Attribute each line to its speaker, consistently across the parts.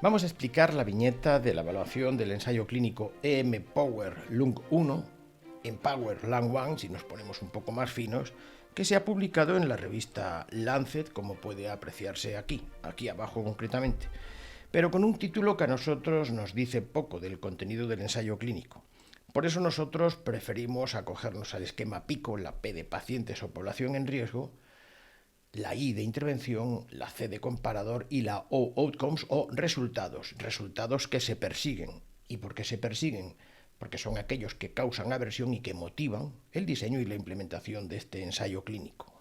Speaker 1: Vamos a explicar la viñeta de la evaluación del ensayo clínico EMpower Lung 1, Empower Lung 1, si nos ponemos un poco más finos, que se ha publicado en la revista Lancet, como puede apreciarse aquí abajo concretamente, pero con un título que a nosotros nos dice poco del contenido del ensayo clínico. Por eso nosotros preferimos acogernos al esquema PICO, la P de pacientes o población en riesgo, la I de intervención, la C de comparador y la O, outcomes o resultados, resultados que se persiguen. ¿Y por qué se persiguen? Porque son aquellos que causan aversión y que motivan el diseño y la implementación de este ensayo clínico.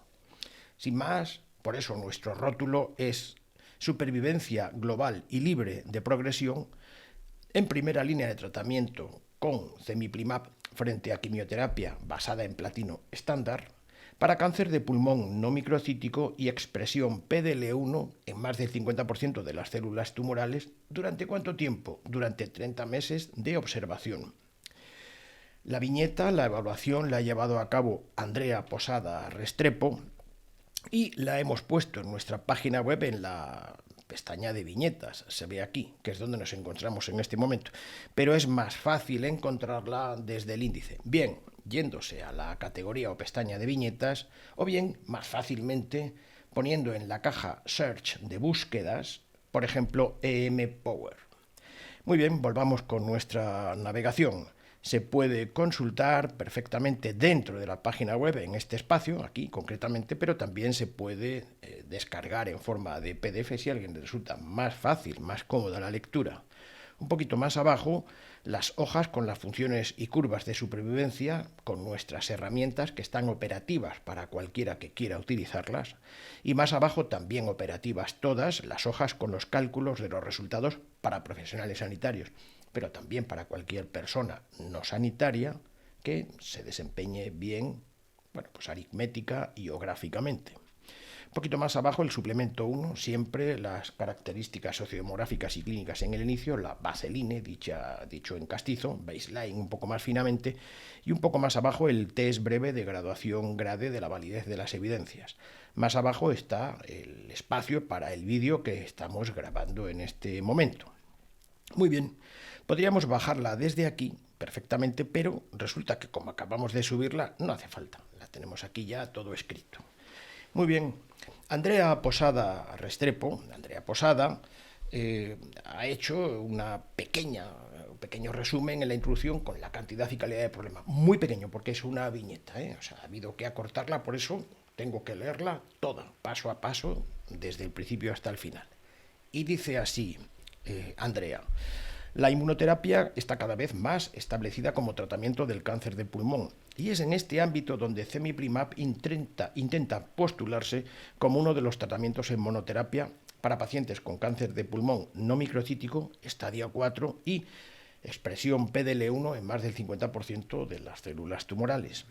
Speaker 1: Sin más, por eso nuestro rótulo es supervivencia global y libre de progresión en primera línea de tratamiento con cemiplimab frente a quimioterapia basada en platino estándar, para cáncer de pulmón no microcítico y expresión PDL1 en más del 50% de las células tumorales. ¿Durante cuánto tiempo? Durante 30 meses de observación. La viñeta, la evaluación, la ha llevado a cabo Andrea Posada Restrepo y la hemos puesto en nuestra página web en la pestaña de viñetas, se ve aquí, que es donde nos encontramos en este momento, pero es más fácil encontrarla desde el índice, bien yéndose a la categoría o pestaña de viñetas, o bien más fácilmente poniendo en la caja Search de búsquedas, por ejemplo, EMpower. Muy bien, volvamos con nuestra navegación. Se puede consultar perfectamente dentro de la página web, en este espacio, aquí concretamente, pero también se puede descargar en forma de PDF si a alguien le resulta más fácil, más cómoda la lectura. Un poquito más abajo, las hojas con las funciones y curvas de supervivencia, con nuestras herramientas que están operativas para cualquiera que quiera utilizarlas, y más abajo también operativas todas las hojas con los cálculos de los resultados para profesionales sanitarios, pero también para cualquier persona no sanitaria que se desempeñe bien, pues aritmética y o gráficamente. Un poquito más abajo el suplemento 1, siempre las características sociodemográficas y clínicas en el inicio, la baseline, dicho en castizo, baseline un poco más finamente, y un poco más abajo el test breve de graduación grade de la validez de las evidencias. Más abajo está el espacio para el vídeo que estamos grabando en este momento. Muy bien, podríamos bajarla desde aquí perfectamente, pero resulta que como acabamos de subirla, no hace falta. La tenemos aquí ya todo escrito. Muy bien, Andrea Posada Restrepo, ha hecho un pequeño resumen en la introducción con la cantidad y calidad de problema. Muy pequeño, porque es una viñeta, ha habido que acortarla, por eso tengo que leerla toda, paso a paso, desde el principio hasta el final. Y dice así, Andrea: la inmunoterapia está cada vez más establecida como tratamiento del cáncer de pulmón, y es en este ámbito donde cemiplimab intenta postularse como uno de los tratamientos en monoterapia para pacientes con cáncer de pulmón no microcítico, estadio 4 y expresión PDL1 en más del 50% de las células tumorales.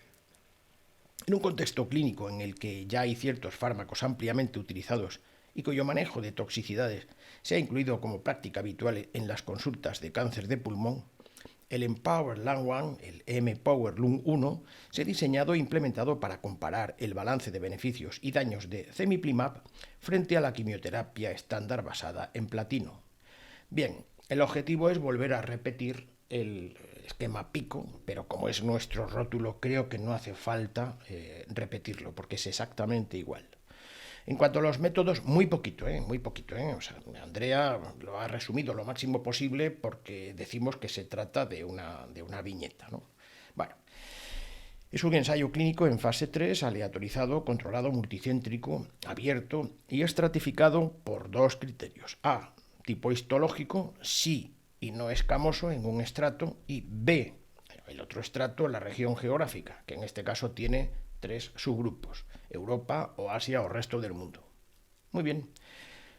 Speaker 1: En un contexto clínico en el que ya hay ciertos fármacos ampliamente utilizados y cuyo manejo de toxicidades se ha incluido como práctica habitual en las consultas de cáncer de pulmón, el Empower Lung 1, el EMpower Lung 1, se ha diseñado e implementado para comparar el balance de beneficios y daños de cemiplimab frente a la quimioterapia estándar basada en platino. Bien, el objetivo es volver a repetir el esquema PICO, pero como es nuestro rótulo, creo que no hace falta repetirlo, porque es exactamente igual. En cuanto a los métodos, muy poquito. Andrea lo ha resumido lo máximo posible porque decimos que se trata de una viñeta, ¿no? Bueno, es un ensayo clínico en fase 3, aleatorizado, controlado, multicéntrico, abierto y estratificado por dos criterios. A, tipo histológico, sí y no escamoso en un estrato, y B, el otro estrato, la región geográfica, que en este caso tiene 3 subgrupos: Europa o Asia o resto del mundo. Muy bien,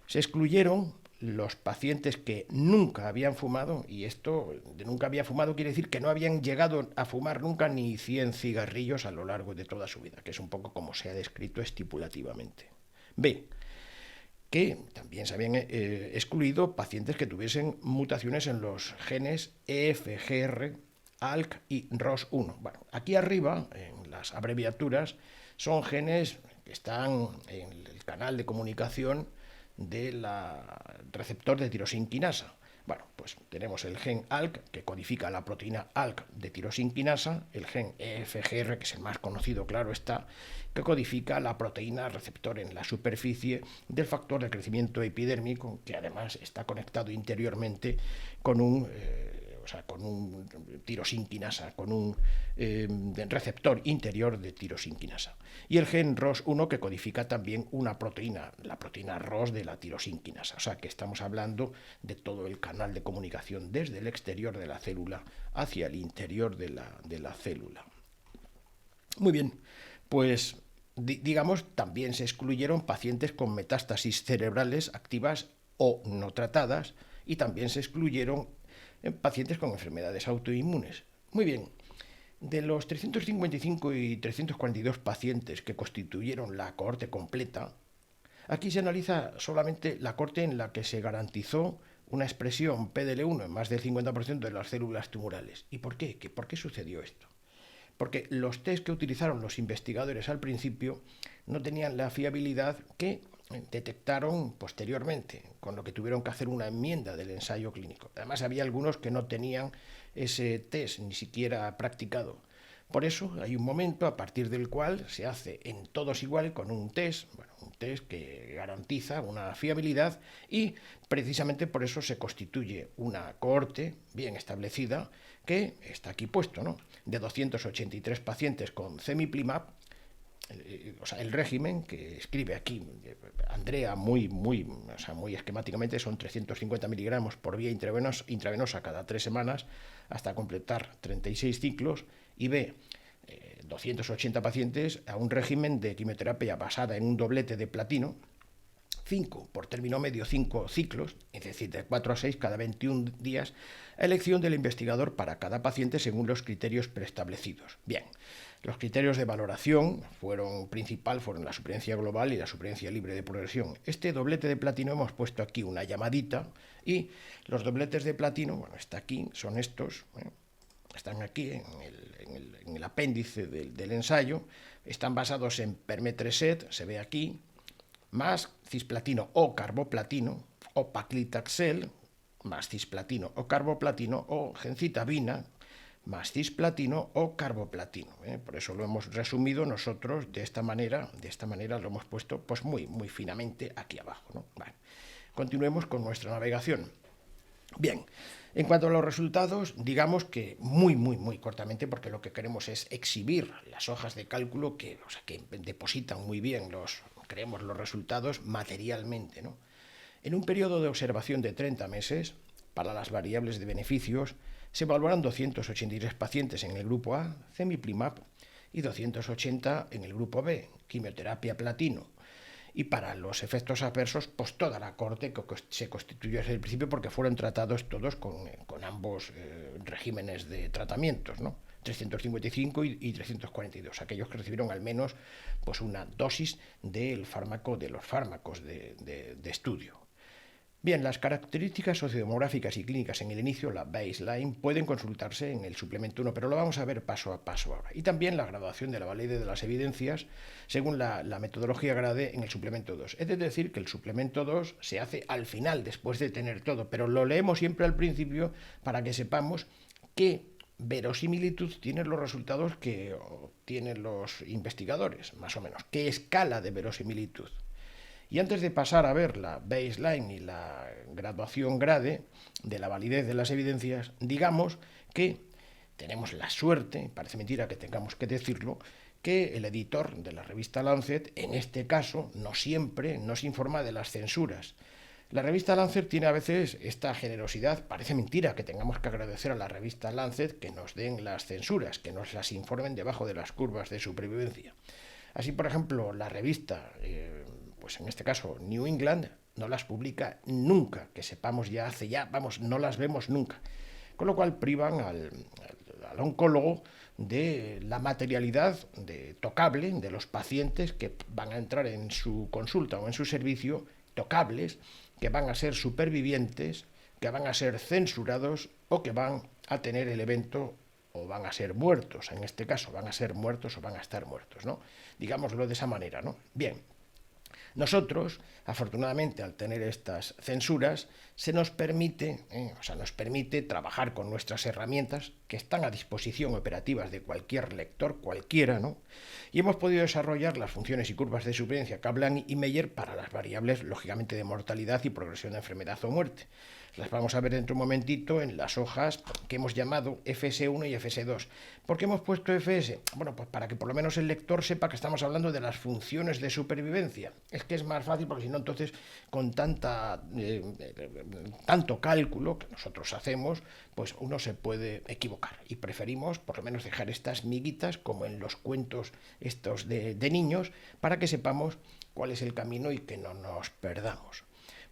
Speaker 1: se excluyeron los pacientes que nunca habían fumado, y esto de nunca había fumado quiere decir que no habían llegado a fumar nunca ni 100 cigarrillos a lo largo de toda su vida, que es un poco como se ha descrito estipulativamente. B, que también se habían excluido pacientes que tuviesen mutaciones en los genes EFGR, ALK y ROS1. Bueno, aquí arriba, en las abreviaturas, son genes que están en el canal de comunicación del receptor de tirosinquinasa. Bueno, pues tenemos el gen ALK, que codifica la proteína ALK de tirosinquinasa, el gen EFGR, que es el más conocido, claro está, que codifica la proteína receptor en la superficie del factor de crecimiento epidérmico, que además está conectado interiormente con un tirosinquinasa, con un receptor interior de tirosinquinasa. Y el gen ROS1 que codifica también una proteína, la proteína ROS de la tirosinquinasa. O sea que estamos hablando de todo el canal de comunicación desde el exterior de la célula hacia el interior de la célula. Muy bien, pues digamos, también se excluyeron pacientes con metástasis cerebrales activas o no tratadas y también se excluyeron en pacientes con enfermedades autoinmunes. Muy bien, de los 355 y 342 pacientes que constituyeron la cohorte completa, aquí se analiza solamente la cohorte en la que se garantizó una expresión PDL1 en más del 50% de las células tumorales. ¿Y por qué? ¿Por qué sucedió esto? Porque los test que utilizaron los investigadores al principio no tenían la fiabilidad que detectaron posteriormente, con lo que tuvieron que hacer una enmienda del ensayo clínico. Además, había algunos que no tenían ese test ni siquiera practicado. Por eso hay un momento a partir del cual se hace en todos igual con un test que garantiza una fiabilidad y precisamente por eso se constituye una cohorte bien establecida que está aquí puesto, ¿no? De 283 pacientes con cemiplimab, el régimen que escribe aquí Andrea muy esquemáticamente son 350 miligramos por vía intravenosa cada 3 semanas hasta completar 36 ciclos y B, 280 pacientes a un régimen de quimioterapia basada en un doblete de platino, 5 por término medio 5 ciclos, es decir, de 4 a 6 cada 21 días, a elección del investigador para cada paciente según los criterios preestablecidos. Bien, los criterios de valoración fueron la supervivencia global y la supervivencia libre de progresión. Este doblete de platino hemos puesto aquí una llamadita y los dobletes de platino, bueno, está aquí, son estos, están aquí en el apéndice del ensayo, están basados en permetreset, se ve aquí, más cisplatino o carboplatino, o paclitaxel, más cisplatino o carboplatino, o gencitabina, más cisplatino o carboplatino. Por eso lo hemos resumido nosotros de esta manera lo hemos puesto pues muy finamente aquí abajo, ¿no? Vale. Continuemos con nuestra navegación. Bien, en cuanto a los resultados, digamos que muy cortamente, porque lo que queremos es exhibir las hojas de cálculo que depositan muy bien los resultados materialmente, ¿no? En un periodo de observación de 30 meses, para las variables de beneficios, se evaluaron 283 pacientes en el grupo A, cemiplimab, y 280 en el grupo B, quimioterapia platino. Y para los efectos adversos, pues toda la cohorte que se constituyó desde el principio porque fueron tratados todos con ambos regímenes de tratamientos, ¿no? 355 y 342, aquellos que recibieron al menos pues una dosis de los fármacos de estudio. Bien, las características sociodemográficas y clínicas en el inicio, la baseline, pueden consultarse en el suplemento 1, pero lo vamos a ver paso a paso ahora. Y también la graduación de la validez de las evidencias según la metodología GRADE en el suplemento 2. Es decir, que el suplemento 2 se hace al final, después de tener todo, pero lo leemos siempre al principio para que sepamos qué verosimilitud tienen los resultados que obtienen los investigadores, más o menos. ¿Qué escala de verosimilitud? Y antes de pasar a ver la baseline y la graduación grade de la validez de las evidencias, digamos que tenemos la suerte, parece mentira que tengamos que decirlo, que el editor de la revista Lancet, en este caso, no siempre nos informa de las censuras. La revista Lancet tiene a veces esta generosidad, parece mentira que tengamos que agradecer a la revista Lancet que nos den las censuras, que nos las informen debajo de las curvas de supervivencia. Así, por ejemplo, la revista, pues en este caso New England, no las publica nunca, que sepamos no las vemos nunca. Con lo cual privan al oncólogo de la materialidad tocable de los pacientes que van a entrar en su consulta o en su servicio, tocables, que van a ser supervivientes, que van a ser censurados o que van a tener el evento o van a ser muertos, en este caso van a ser muertos o van a estar muertos, ¿no? Digámoslo de esa manera, ¿no? Bien, Nosotros, afortunadamente, al tener estas censuras, nos permite trabajar con nuestras herramientas que están a disposición operativas de cualquier lector, cualquiera, ¿no? Y hemos podido desarrollar las funciones y curvas de supervivencia Kaplan y Meyer para las variables, lógicamente, de mortalidad y progresión de enfermedad o muerte. Las vamos a ver dentro de un momentito en las hojas que hemos llamado FS1 y FS2. ¿Por qué hemos puesto FS? Bueno, pues para que por lo menos el lector sepa que estamos hablando de las funciones de supervivencia. Es que es más fácil porque si no, entonces, con tanto cálculo que nosotros hacemos, pues uno se puede equivocar. Y preferimos por lo menos dejar estas miguitas, como en los cuentos estos de niños, para que sepamos cuál es el camino y que no nos perdamos.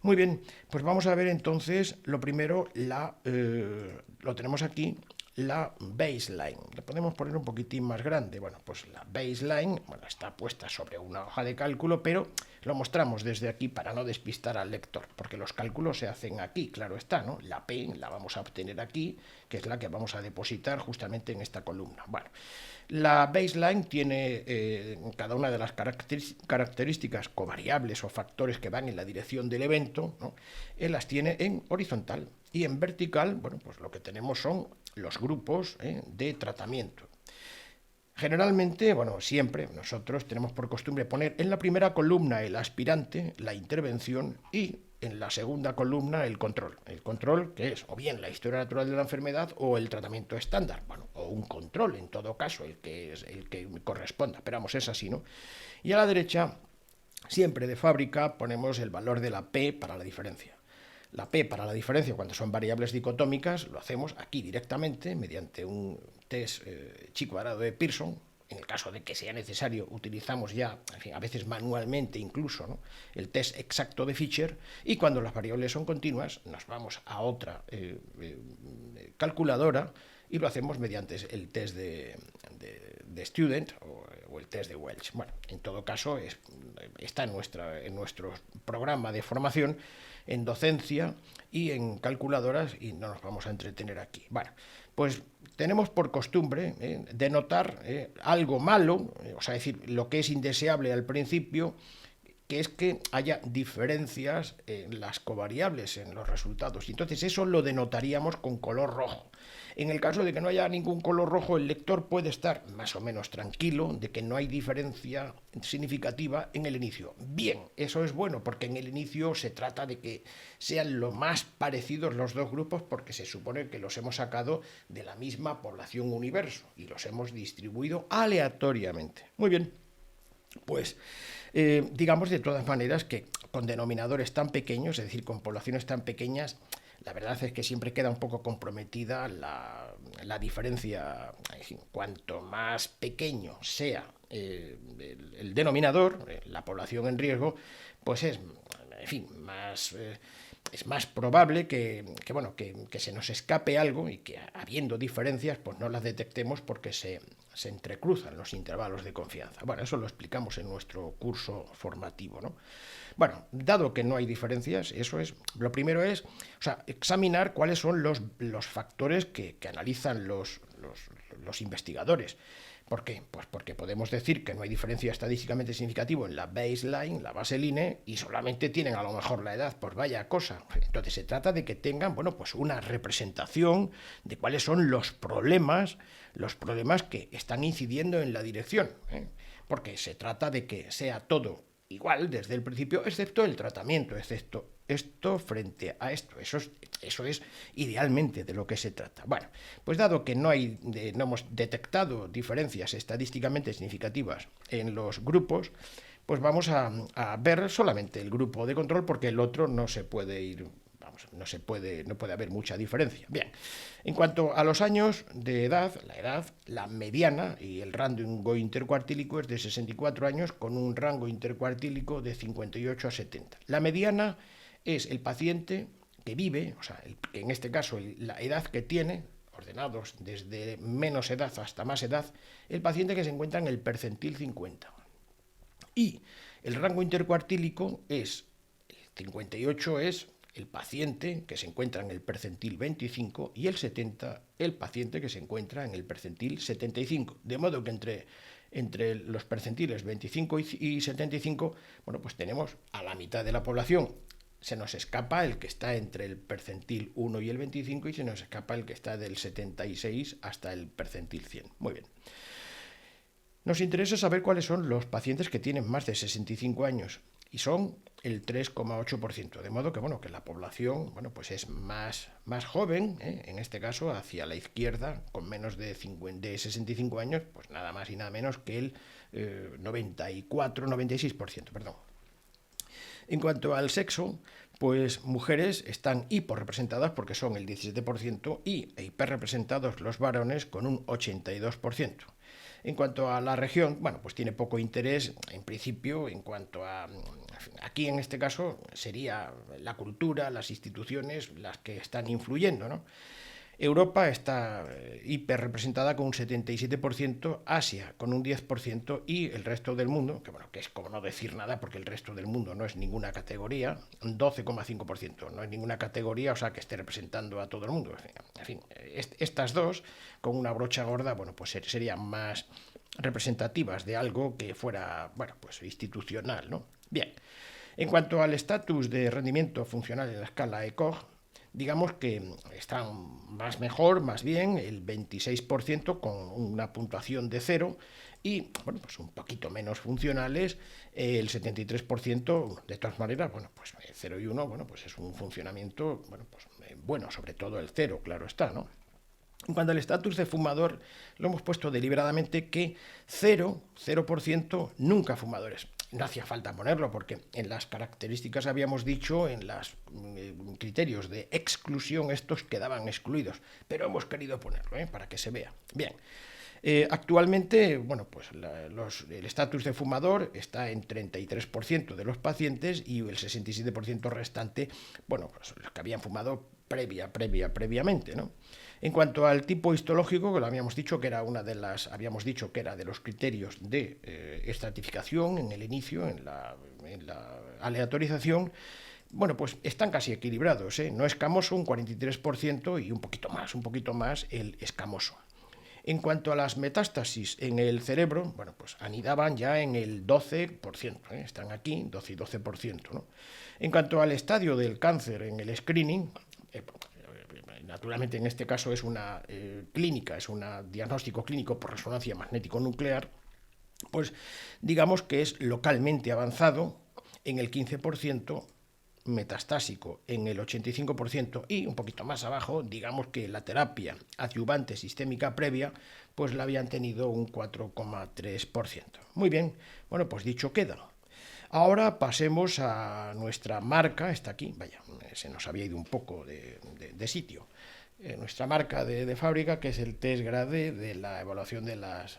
Speaker 1: Muy bien, pues vamos a ver entonces, lo primero, lo tenemos aquí, la baseline. Le podemos poner un poquitín más grande. Bueno, pues la baseline, está puesta sobre una hoja de cálculo, pero lo mostramos desde aquí para no despistar al lector, porque los cálculos se hacen aquí, claro está, ¿no? La P la vamos a obtener aquí, que es la que vamos a depositar justamente en esta columna. Bueno, la baseline tiene cada una de las características covariables o factores que van en la dirección del evento, ¿no? Las tiene en horizontal, y en vertical, bueno, pues lo que tenemos son los grupos de tratamiento. Generalmente, siempre nosotros tenemos por costumbre poner en la primera columna el aspirante, la intervención, y en la segunda columna el control. El control, que es o bien la historia natural de la enfermedad o el tratamiento estándar, o un control en todo caso, el que corresponda, pero vamos, es así, ¿no? Y a la derecha, siempre de fábrica, ponemos el valor de la P para la diferencia. La P para la diferencia, cuando son variables dicotómicas, lo hacemos aquí directamente mediante un test chi cuadrado de Pearson. En el caso de que sea necesario, utilizamos ya, a veces manualmente incluso, ¿no?, el test exacto de Fisher, y cuando las variables son continuas, nos vamos a otra calculadora y lo hacemos mediante el test de Student o el test de Welch. Bueno, en todo caso, está en nuestro programa de formación, en docencia y en calculadoras, y no nos vamos a entretener aquí. Bueno, pues tenemos por costumbre denotar algo malo, o sea, decir, lo que es indeseable al principio, que es que haya diferencias en las covariables, en los resultados. Y entonces eso lo denotaríamos con color rojo. En el caso de que no haya ningún color rojo, el lector puede estar más o menos tranquilo de que no hay diferencia significativa en el inicio. Bien, eso es bueno, porque en el inicio se trata de que sean lo más parecidos los dos grupos, porque se supone que los hemos sacado de la misma población universo y los hemos distribuido aleatoriamente. Muy bien. Pues digamos de todas maneras que con denominadores tan pequeños, es decir, con poblaciones tan pequeñas, la verdad es que siempre queda un poco comprometida la diferencia. Cuanto más pequeño sea el denominador, la población en riesgo, pues es más probable que se nos escape algo y que, habiendo diferencias, pues no las detectemos porque se entrecruzan los intervalos de confianza. Bueno, eso lo explicamos en nuestro curso formativo, ¿no? Bueno, dado que no hay diferencias, lo primero es examinar cuáles son los factores que analizan los investigadores. ¿Por qué? Pues porque podemos decir que no hay diferencia estadísticamente significativa en la baseline, la baseline, y solamente tienen a lo mejor la edad. Pues vaya cosa. Entonces se trata de que tengan, pues una representación de cuáles son los problemas que están incidiendo en la dirección, porque se trata de que sea todo igual desde el principio, excepto el tratamiento, excepto esto frente a esto. Eso es idealmente de lo que se trata. Bueno, pues dado que no hemos detectado diferencias estadísticamente significativas en los grupos, pues vamos a ver solamente el grupo de control, porque el otro no se puede ir. No puede haber mucha diferencia. Bien, en cuanto a los años de edad, la mediana y el rango intercuartílico es de 64 años, con un rango intercuartílico de 58 a 70. La mediana es el paciente que vive, en este caso la edad que tiene, ordenados desde menos edad hasta más edad, el paciente que se encuentra en el percentil 50. Y el rango intercuartílico el 58 es el paciente que se encuentra en el percentil 25, y el 70 el paciente que se encuentra en el percentil 75. De modo que entre entre los percentiles 25 y 75, bueno, pues tenemos a la mitad de la población. Se nos escapa el que está entre el percentil 1 y el 25 y se nos escapa el que está del 76 hasta el percentil 100. Muy bien. Nos interesa saber cuáles son los pacientes que tienen más de 65 años y son el 3,8%, de modo que, bueno, que la población, bueno, pues es más joven, en este caso hacia la izquierda, con menos de 65 años, pues nada más y nada menos que el 96%, perdón. En cuanto al sexo, pues mujeres están hiporrepresentadas porque son el 17% y hiperrepresentados los varones con un 82%. En cuanto a la región, bueno, pues tiene poco interés, en principio, en cuanto a... Aquí, en este caso, sería la cultura, las instituciones, las que están influyendo, ¿no? Europa está hiperrepresentada con un 77%, Asia con un 10% y el resto del mundo, que bueno, que es como no decir nada porque el resto del mundo no es ninguna categoría, un 12,5%, no es ninguna categoría, o sea, que esté representando a todo el mundo. En fin, estas dos, con una brocha gorda, bueno, pues serían más representativas de algo que fuera, bueno, pues institucional, ¿no? Bien, en cuanto al estatus de rendimiento funcional en la escala ECOG, digamos que están mejor, más bien, el 26% con una puntuación de 0 y, bueno, pues un poquito menos funcionales, el 73%, de todas maneras, bueno, pues 0 y 1, bueno, pues es un funcionamiento, bueno, pues bueno, sobre todo el 0, claro está, ¿no? En cuanto al estatus de fumador, lo hemos puesto deliberadamente que 0% nunca fumadores. No hacía falta ponerlo porque en las características habíamos dicho, en los criterios de exclusión, estos quedaban excluidos, pero hemos querido ponerlo para que se vea. Bien, actualmente, bueno, pues el estatus de fumador está en 33% de los pacientes y el 67% restante, bueno, pues los que habían fumado previamente, ¿no? En cuanto al tipo histológico, que lo habíamos dicho que era habíamos dicho que era de los criterios de estratificación en el inicio, en la aleatorización, bueno, pues están casi equilibrados, no escamoso un 43% y un poquito más el escamoso. En cuanto a las metástasis en el cerebro, bueno, pues anidaban ya en el 12%, están aquí, 12 y 12%, ¿no? En cuanto al estadio del cáncer en el screening, naturalmente en este caso es una clínica, es un diagnóstico clínico por resonancia magnético-nuclear, pues digamos que es localmente avanzado en el 15%, metastásico en el 85% y un poquito más abajo, digamos que la terapia adyuvante sistémica previa, pues la habían tenido un 4,3%. Muy bien, bueno, pues dicho queda. Ahora pasemos a nuestra marca, está aquí, vaya, se nos había ido un poco de sitio. Nuestra marca de fábrica, que es el test GRADE de la evaluación de las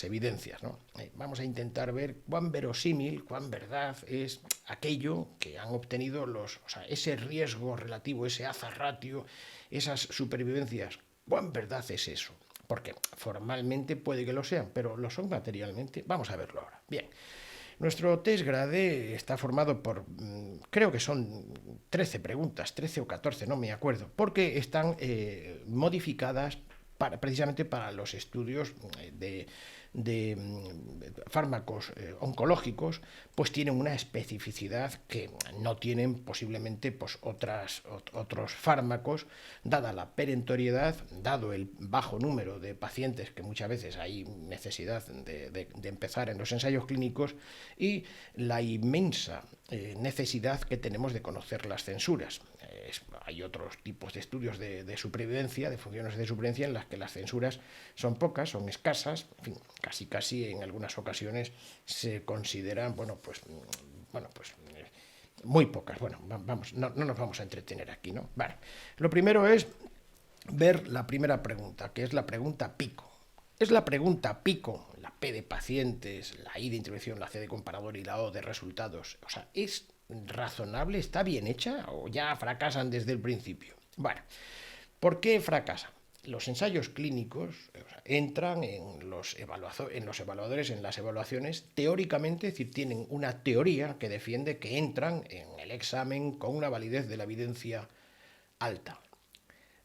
Speaker 1: evidencias, ¿no? Vamos a intentar ver cuán verosímil, cuán verdad es aquello que han obtenido ese riesgo relativo, ese hazard ratio, esas supervivencias. ¿Cuán verdad es eso? Porque formalmente puede que lo sean, pero lo son materialmente. Vamos a verlo ahora. Bien. Nuestro test GRADE está formado por, creo que son 13 preguntas, 13 o 14, no me acuerdo, porque están modificadas precisamente para los estudios de fármacos oncológicos, pues tienen una especificidad que no tienen posiblemente pues, otros fármacos, dada la perentoriedad, dado el bajo número de pacientes que muchas veces hay necesidad de empezar en los ensayos clínicos y la inmensa necesidad que tenemos de conocer las censuras. Hay otros tipos de estudios de supervivencia, de funciones de supervivencia, en las que las censuras son pocas, son escasas, en fin, casi en algunas ocasiones se consideran, muy pocas. Bueno, vamos, no nos vamos a entretener aquí, ¿no? Vale. Lo primero es ver la primera pregunta, que es la pregunta pico. Es la pregunta pico, la P de pacientes, la I de intervención, la C de comparador y la O de resultados. O sea, ¿es razonable? ¿Está bien hecha? ¿O ya fracasan desde el principio? Bueno, ¿por qué fracasan? Los ensayos clínicos entran en los evaluadores, en las evaluaciones, teóricamente, es decir, tienen una teoría que defiende que entran en el examen con una validez de la evidencia alta.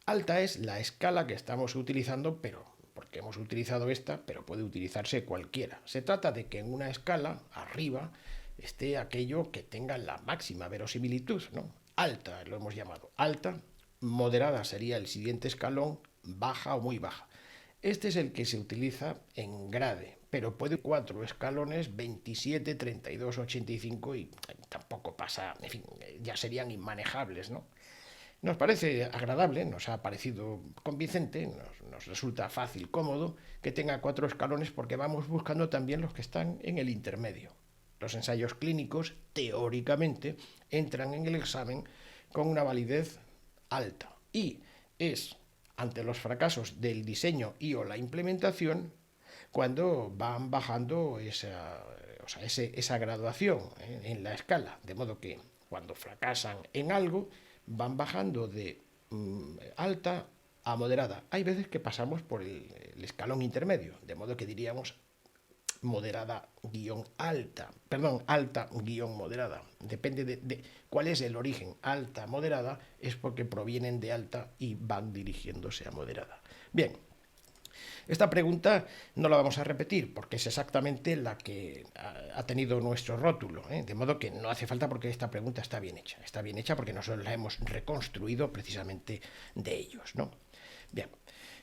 Speaker 1: Alta es la escala que estamos utilizando, pero porque hemos utilizado esta, pero puede utilizarse cualquiera. Se trata de que en una escala, arriba, esté aquello que tenga la máxima verosimilitud, ¿no? Alta, lo hemos llamado alta, moderada sería el siguiente escalón, baja o muy baja. Este es el que se utiliza en grade, pero puede 4 escalones, 27, 32, 85 y tampoco pasa, en fin, ya serían inmanejables, ¿no? Nos parece agradable, nos ha parecido convincente, nos resulta fácil, cómodo que tenga 4 escalones porque vamos buscando también los que están en el intermedio. Los ensayos clínicos, teóricamente, entran en el examen con una validez alta y es ante los fracasos del diseño y o la implementación cuando van bajando esa graduación en la escala, de modo que cuando fracasan en algo van bajando de alta a moderada. Hay veces que pasamos por el escalón intermedio, de modo que diríamos moderada guión alta, perdón, alta guión moderada. Depende de cuál es el origen. Alta, moderada, es porque provienen de alta y van dirigiéndose a moderada. Bien, esta pregunta no la vamos a repetir porque es exactamente la que ha tenido nuestro rótulo, de modo que no hace falta porque esta pregunta está bien hecha. Está bien hecha porque nosotros la hemos reconstruido precisamente de ellos, ¿no? Bien,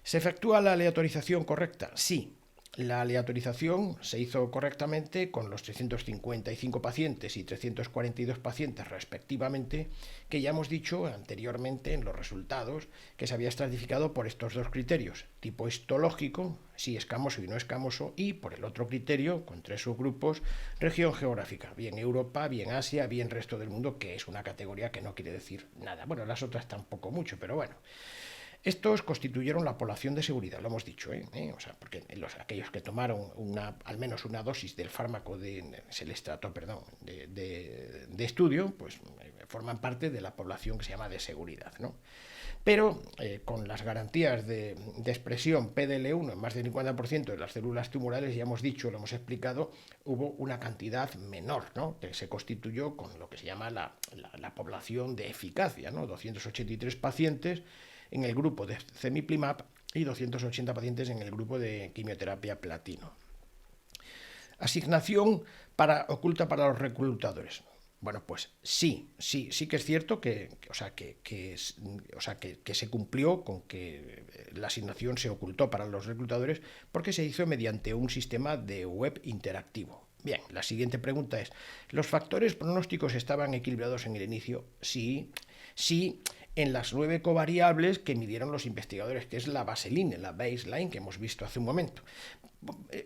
Speaker 1: ¿se efectúa la aleatorización correcta? Sí. La aleatorización se hizo correctamente con los 355 pacientes y 342 pacientes respectivamente, que ya hemos dicho anteriormente en los resultados que se había estratificado por estos dos criterios, tipo histológico, si escamoso y no escamoso, y por el otro criterio, con 3 subgrupos, región geográfica, bien Europa, bien Asia, bien resto del mundo, que es una categoría que no quiere decir nada. Bueno, las otras tampoco mucho, pero bueno. Estos constituyeron la población de seguridad, lo hemos dicho, o sea, porque aquellos que tomaron al menos una dosis del fármaco se les trató, perdón, de estudio, pues forman parte de la población que se llama de seguridad, ¿no? Pero con las garantías de expresión PDL1 en más del 50% de las células tumorales, ya hemos dicho, lo hemos explicado, hubo una cantidad menor, ¿no?, que se constituyó con lo que se llama la población de eficacia, ¿no? 283 pacientes en el grupo de Cemiplimab y 280 pacientes en el grupo de quimioterapia platino. Asignación oculta para los reclutadores. Bueno, pues sí que es cierto que se cumplió con que la asignación se ocultó para los reclutadores porque se hizo mediante un sistema de web interactivo. Bien, la siguiente pregunta es, ¿los factores pronósticos estaban equilibrados en el inicio? Sí, en las 9 covariables que midieron los investigadores, que es la baseline que hemos visto hace un momento.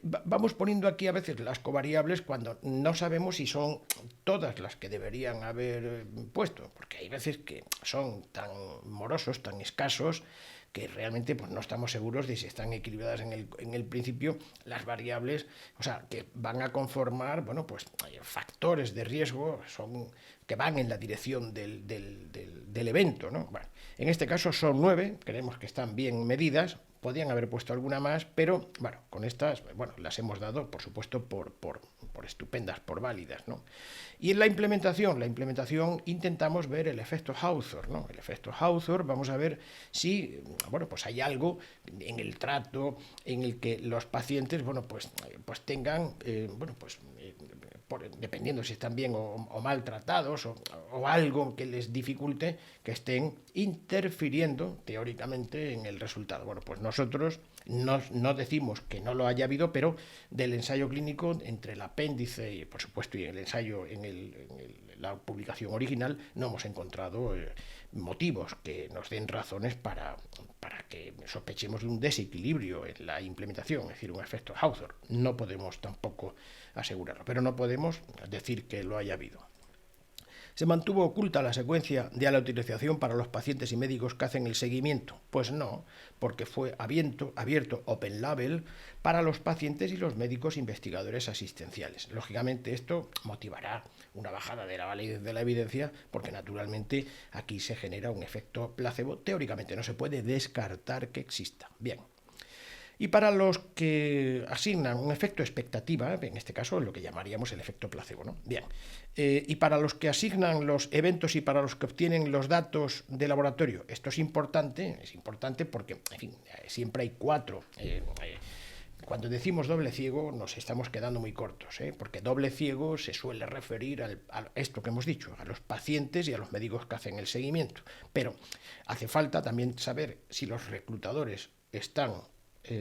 Speaker 1: Vamos poniendo aquí a veces las covariables cuando no sabemos si son todas las que deberían haber puesto, porque hay veces que son tan morosos, tan escasos, que realmente pues, no estamos seguros de si están equilibradas en el principio las variables, o sea, que van a conformar, bueno, pues factores de riesgo que van en la dirección del evento, ¿no? Bueno, en este caso son 9, creemos que están bien medidas, podían haber puesto alguna más, pero bueno, con estas, bueno, las hemos dado, por supuesto, por estupendas, por válidas, ¿no? Y en la implementación intentamos ver el efecto Hausdorff, ¿no? El efecto Hausdorff, vamos a ver si, bueno, pues hay algo en el trato en el que los pacientes, bueno, pues tengan, dependiendo si están bien o mal tratados o algo que les dificulte, que estén interfiriendo teóricamente en el resultado. Bueno, pues nosotros no decimos que no lo haya habido, pero del ensayo clínico, entre el apéndice y, por supuesto, y el ensayo en la publicación original, no hemos encontrado motivos que nos den razones para que sospechemos de un desequilibrio en la implementación, es decir, un efecto Hausdorff. No podemos tampoco asegurarlo, pero no podemos decir que lo haya habido. ¿Se mantuvo oculta la secuencia de aleatorización para los pacientes y médicos que hacen el seguimiento? Pues no, porque fue abierto open label para los pacientes y los médicos investigadores asistenciales. Lógicamente esto motivará una bajada de la validez de la evidencia porque naturalmente aquí se genera un efecto placebo. Teóricamente no se puede descartar que exista. Bien. Y para los que asignan un efecto expectativa, en este caso lo que llamaríamos el efecto placebo, ¿no? Bien, y para los que asignan los eventos y para los que obtienen los datos de laboratorio, esto es importante porque, en fin, siempre hay cuatro. Cuando decimos doble ciego nos estamos quedando muy cortos, porque doble ciego se suele referir a esto que hemos dicho, a los pacientes y a los médicos que hacen el seguimiento. Pero hace falta también saber si los reclutadores están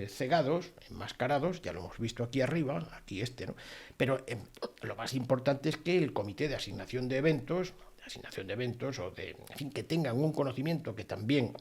Speaker 1: cegados, enmascarados, ya lo hemos visto aquí arriba, aquí ¿no? Pero lo más importante es que el comité de asignación de eventos o en fin, que tengan un conocimiento que también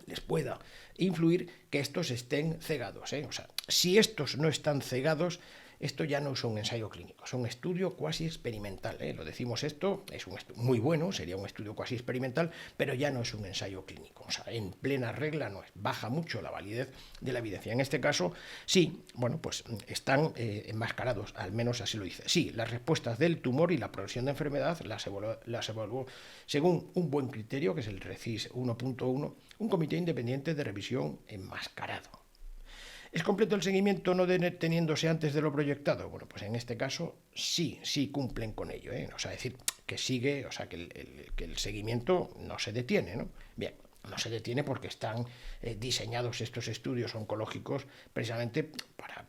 Speaker 1: les pueda influir, que estos estén cegados. O sea, si estos no están cegados, esto ya no es un ensayo clínico, es un estudio cuasi experimental. Lo decimos esto, es un muy bueno, sería un estudio cuasi experimental, pero ya no es un ensayo clínico. O sea, en plena regla no es, baja mucho la validez de la evidencia. En este caso, sí, bueno, pues están enmascarados, al menos así lo dice. Sí, las respuestas del tumor y la progresión de enfermedad las evaluó según un buen criterio, que es el RECIS 1.1, un comité independiente de revisión enmascarado. ¿Es completo el seguimiento no deteniéndose antes de lo proyectado? Bueno, pues en este caso sí cumplen con ello, O sea, decir, que sigue, o sea, que el seguimiento no se detiene, ¿no? Bien, no se detiene porque están diseñados estos estudios oncológicos precisamente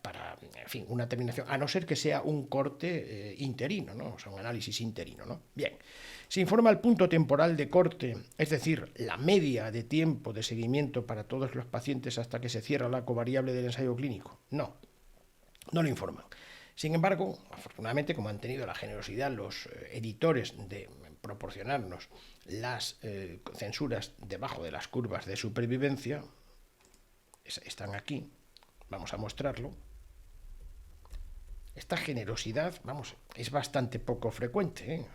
Speaker 1: para, en fin, una terminación, a no ser que sea un corte interino, ¿no? O sea, un análisis interino, ¿no? Bien. Se informa el punto temporal de corte, es decir, la media de tiempo de seguimiento para todos los pacientes hasta que se cierra la covariable del ensayo clínico. No lo informan. Sin embargo, afortunadamente, como han tenido la generosidad los editores de proporcionarnos las censuras debajo de las curvas de supervivencia, están aquí, vamos a mostrarlo. Esta generosidad, es bastante poco frecuente.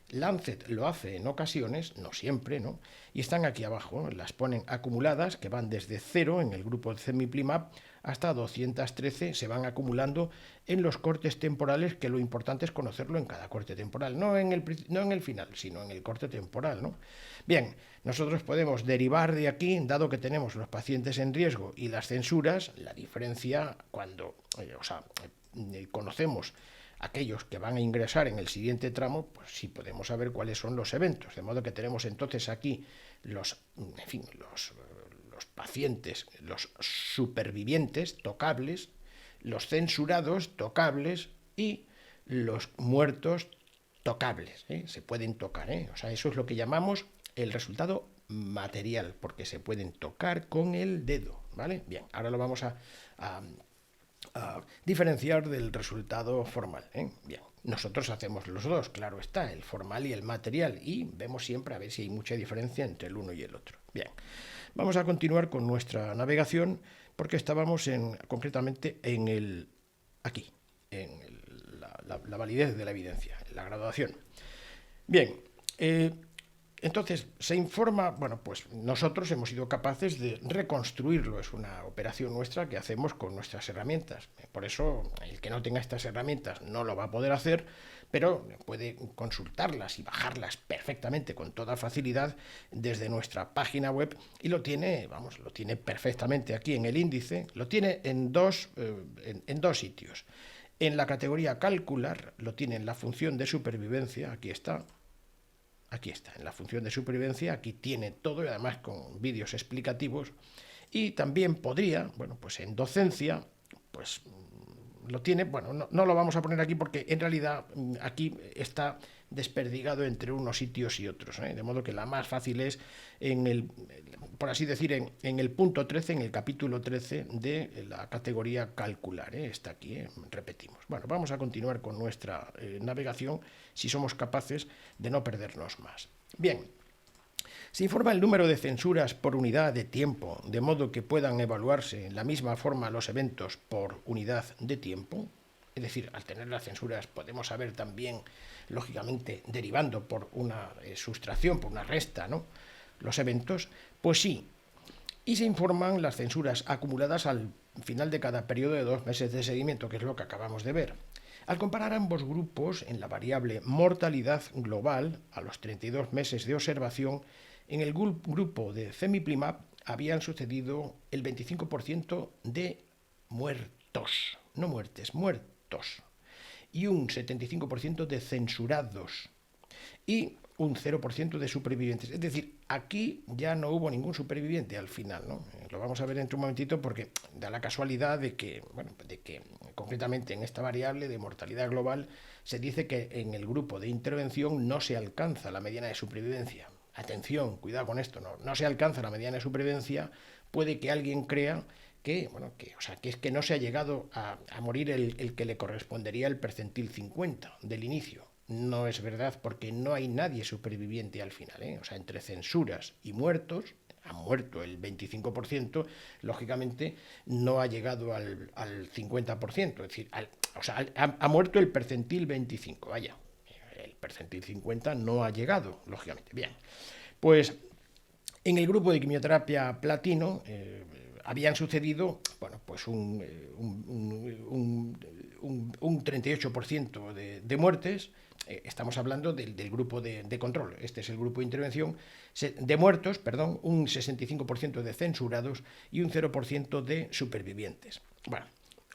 Speaker 1: Lancet lo hace en ocasiones, no siempre, ¿no? Y están aquí abajo, las ponen acumuladas, que van desde 0 en el grupo de Cemiplimab hasta 213, se van acumulando en los cortes temporales, que lo importante es conocerlo en cada corte temporal, no en el final, sino en el corte temporal, ¿no? Bien, nosotros podemos derivar de aquí, dado que tenemos los pacientes en riesgo y las censuras, la diferencia cuando, conocemos aquellos que van a ingresar en el siguiente tramo, pues sí podemos saber cuáles son los eventos. De modo que tenemos entonces aquí los pacientes, los supervivientes tocables, los censurados tocables y los muertos tocables. Se pueden tocar. O sea, eso es lo que llamamos el resultado material, porque se pueden tocar con el dedo. ¿Vale? Bien, ahora lo vamos a diferenciar del resultado formal. Bien, nosotros hacemos los dos, claro está, el formal y el material, y vemos siempre a ver si hay mucha diferencia entre el uno y el otro. Bien, vamos a continuar con nuestra navegación porque estábamos concretamente en la validez de la evidencia, en la graduación. Bien, entonces, se informa, pues nosotros hemos sido capaces de reconstruirlo, es una operación nuestra que hacemos con nuestras herramientas. Por eso, el que no tenga estas herramientas no lo va a poder hacer, pero puede consultarlas y bajarlas perfectamente con toda facilidad desde nuestra página web y lo tiene perfectamente aquí en el índice, lo tiene en dos sitios. En la categoría calcular, lo tiene en la función de supervivencia, aquí está, en la función de supervivencia, aquí tiene todo y además con vídeos explicativos, y también podría, pues en docencia, pues lo tiene, no lo vamos a poner aquí porque en realidad aquí está desperdigado entre unos sitios y otros, de modo que la más fácil es por así decir, en el punto 13, en el capítulo 13 de la categoría calcular, está aquí, repetimos. Vamos a continuar con nuestra navegación si somos capaces de no perdernos más. Bien, se informa el número de censuras por unidad de tiempo, de modo que puedan evaluarse en la misma forma los eventos por unidad de tiempo. Es decir, al tener las censuras podemos saber también, lógicamente, derivando por una sustracción, por una resta, ¿no?, los eventos. Pues sí. Y se informan las censuras acumuladas al final de cada periodo de 2 meses de seguimiento, que es lo que acabamos de ver. Al comparar ambos grupos en la variable mortalidad global a los 32 meses de observación, en el grupo de Cemiplimab habían sucedido el 25% de muertos, no muertes, muertos, y un 75% de censurados y un 0% de supervivientes. Es decir, aquí ya no hubo ningún superviviente al final, ¿no? Lo vamos a ver dentro de un momentito porque da la casualidad de que concretamente en esta variable de mortalidad global se dice que en el grupo de intervención no se alcanza la mediana de supervivencia. Atención, cuidado con esto, no se alcanza la mediana de supervivencia, puede que alguien crea que es que no se ha llegado a morir el que le correspondería el percentil 50 del inicio. No es verdad porque no hay nadie superviviente al final, ¿eh? O sea, entre censuras y muertos, ha muerto el 25%, lógicamente no ha llegado al 50%, es decir, ha muerto el percentil 25, vaya, el percentil 50 no ha llegado, lógicamente. Bien, pues en el grupo de quimioterapia platino habían sucedido, bueno, pues un 38% de muertes. Estamos hablando del grupo de control, este es el grupo de intervención, de muertos, perdón, un 65% de censurados y un 0% de supervivientes. Bueno,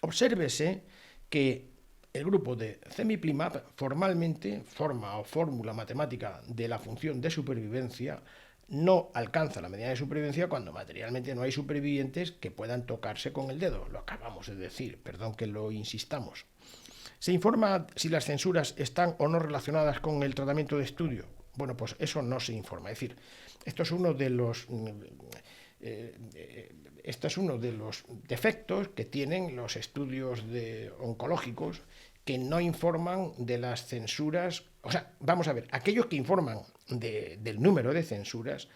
Speaker 1: obsérvese que el grupo de cemiplimab formalmente, forma o fórmula matemática de la función de supervivencia, no alcanza la medida de supervivencia cuando materialmente no hay supervivientes que puedan tocarse con el dedo. Lo acabamos de decir, perdón que lo insistamos. ¿Se informa si las censuras están o no relacionadas con el tratamiento de estudio? Bueno, pues eso no se informa. Es decir, esto es uno de los defectos que tienen los estudios oncológicos que no informan de las censuras. O sea, vamos a ver, aquellos que informan del número de censuras,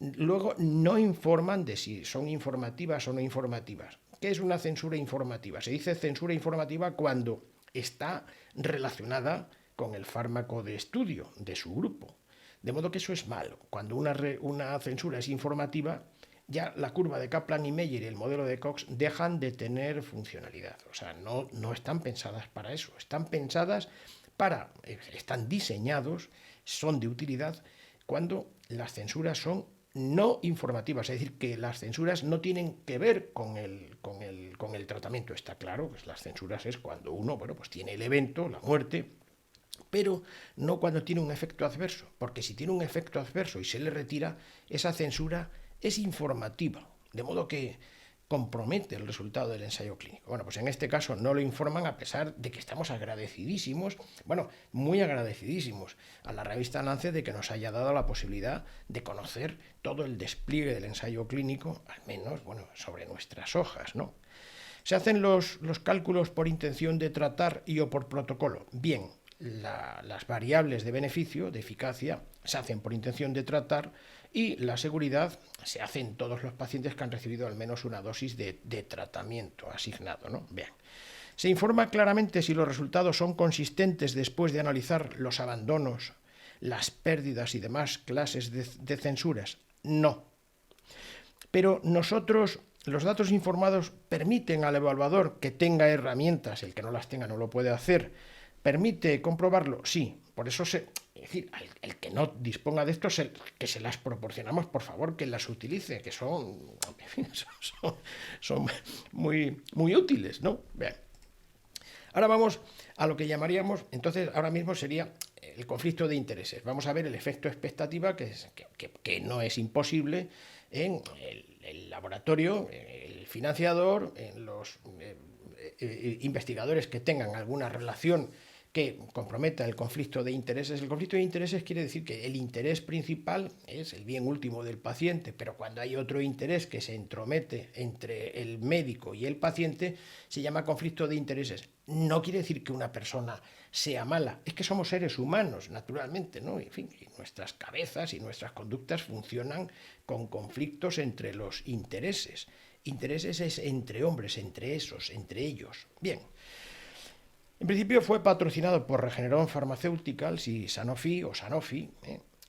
Speaker 1: luego no informan de si son informativas o no informativas. ¿Qué es una censura informativa? Se dice censura informativa cuando está relacionada con el fármaco de estudio de su grupo. De modo que eso es malo. Cuando una censura es informativa, ya la curva de Kaplan y Meyer y el modelo de Cox dejan de tener funcionalidad. O sea, no están pensadas para eso. Están pensadas están diseñados, son de utilidad cuando las censuras son no informativas, es decir, que las censuras no tienen que ver con el tratamiento. Está claro, pues las censuras es cuando uno, pues tiene el evento, la muerte, pero no cuando tiene un efecto adverso, porque si tiene un efecto adverso y se le retira, esa censura es informativa, de modo que compromete el resultado del ensayo clínico. Bueno, pues en este caso no lo informan a pesar de que estamos agradecidísimos, muy agradecidísimos a la revista Lancet de que nos haya dado la posibilidad de conocer todo el despliegue del ensayo clínico, al menos, sobre nuestras hojas, ¿no? ¿Se hacen los cálculos por intención de tratar y o por protocolo? Bien, las variables de beneficio, de eficacia, se hacen por intención de tratar y la seguridad se hace en todos los pacientes que han recibido al menos una dosis de tratamiento asignado, ¿no? Bien. Se informa claramente si los resultados son consistentes después de analizar los abandonos, las pérdidas y demás clases de censuras. No. Pero nosotros, los datos informados permiten al evaluador que tenga herramientas, el que no las tenga no lo puede hacer. ¿Permite comprobarlo? Sí. Por eso es decir, el que no disponga de esto, que se las proporcionamos, por favor, que las utilice, que son muy, muy útiles, ¿no? Bien. Ahora vamos a lo que llamaríamos, entonces ahora mismo sería el conflicto de intereses. Vamos a ver el efecto expectativa, que no es imposible en el laboratorio, el financiador, en los investigadores que tengan alguna relación que comprometa el conflicto de intereses. El conflicto de intereses quiere decir que el interés principal es el bien último del paciente, pero cuando hay otro interés que se entromete entre el médico y el paciente, se llama conflicto de intereses. No quiere decir que una persona sea mala, es que somos seres humanos, naturalmente, ¿no? En fin, y nuestras cabezas y nuestras conductas funcionan con conflictos entre los intereses. Intereses es entre hombres, entre ellos. Bien. En principio fue patrocinado por Regeneron Pharmaceuticals y Sanofi.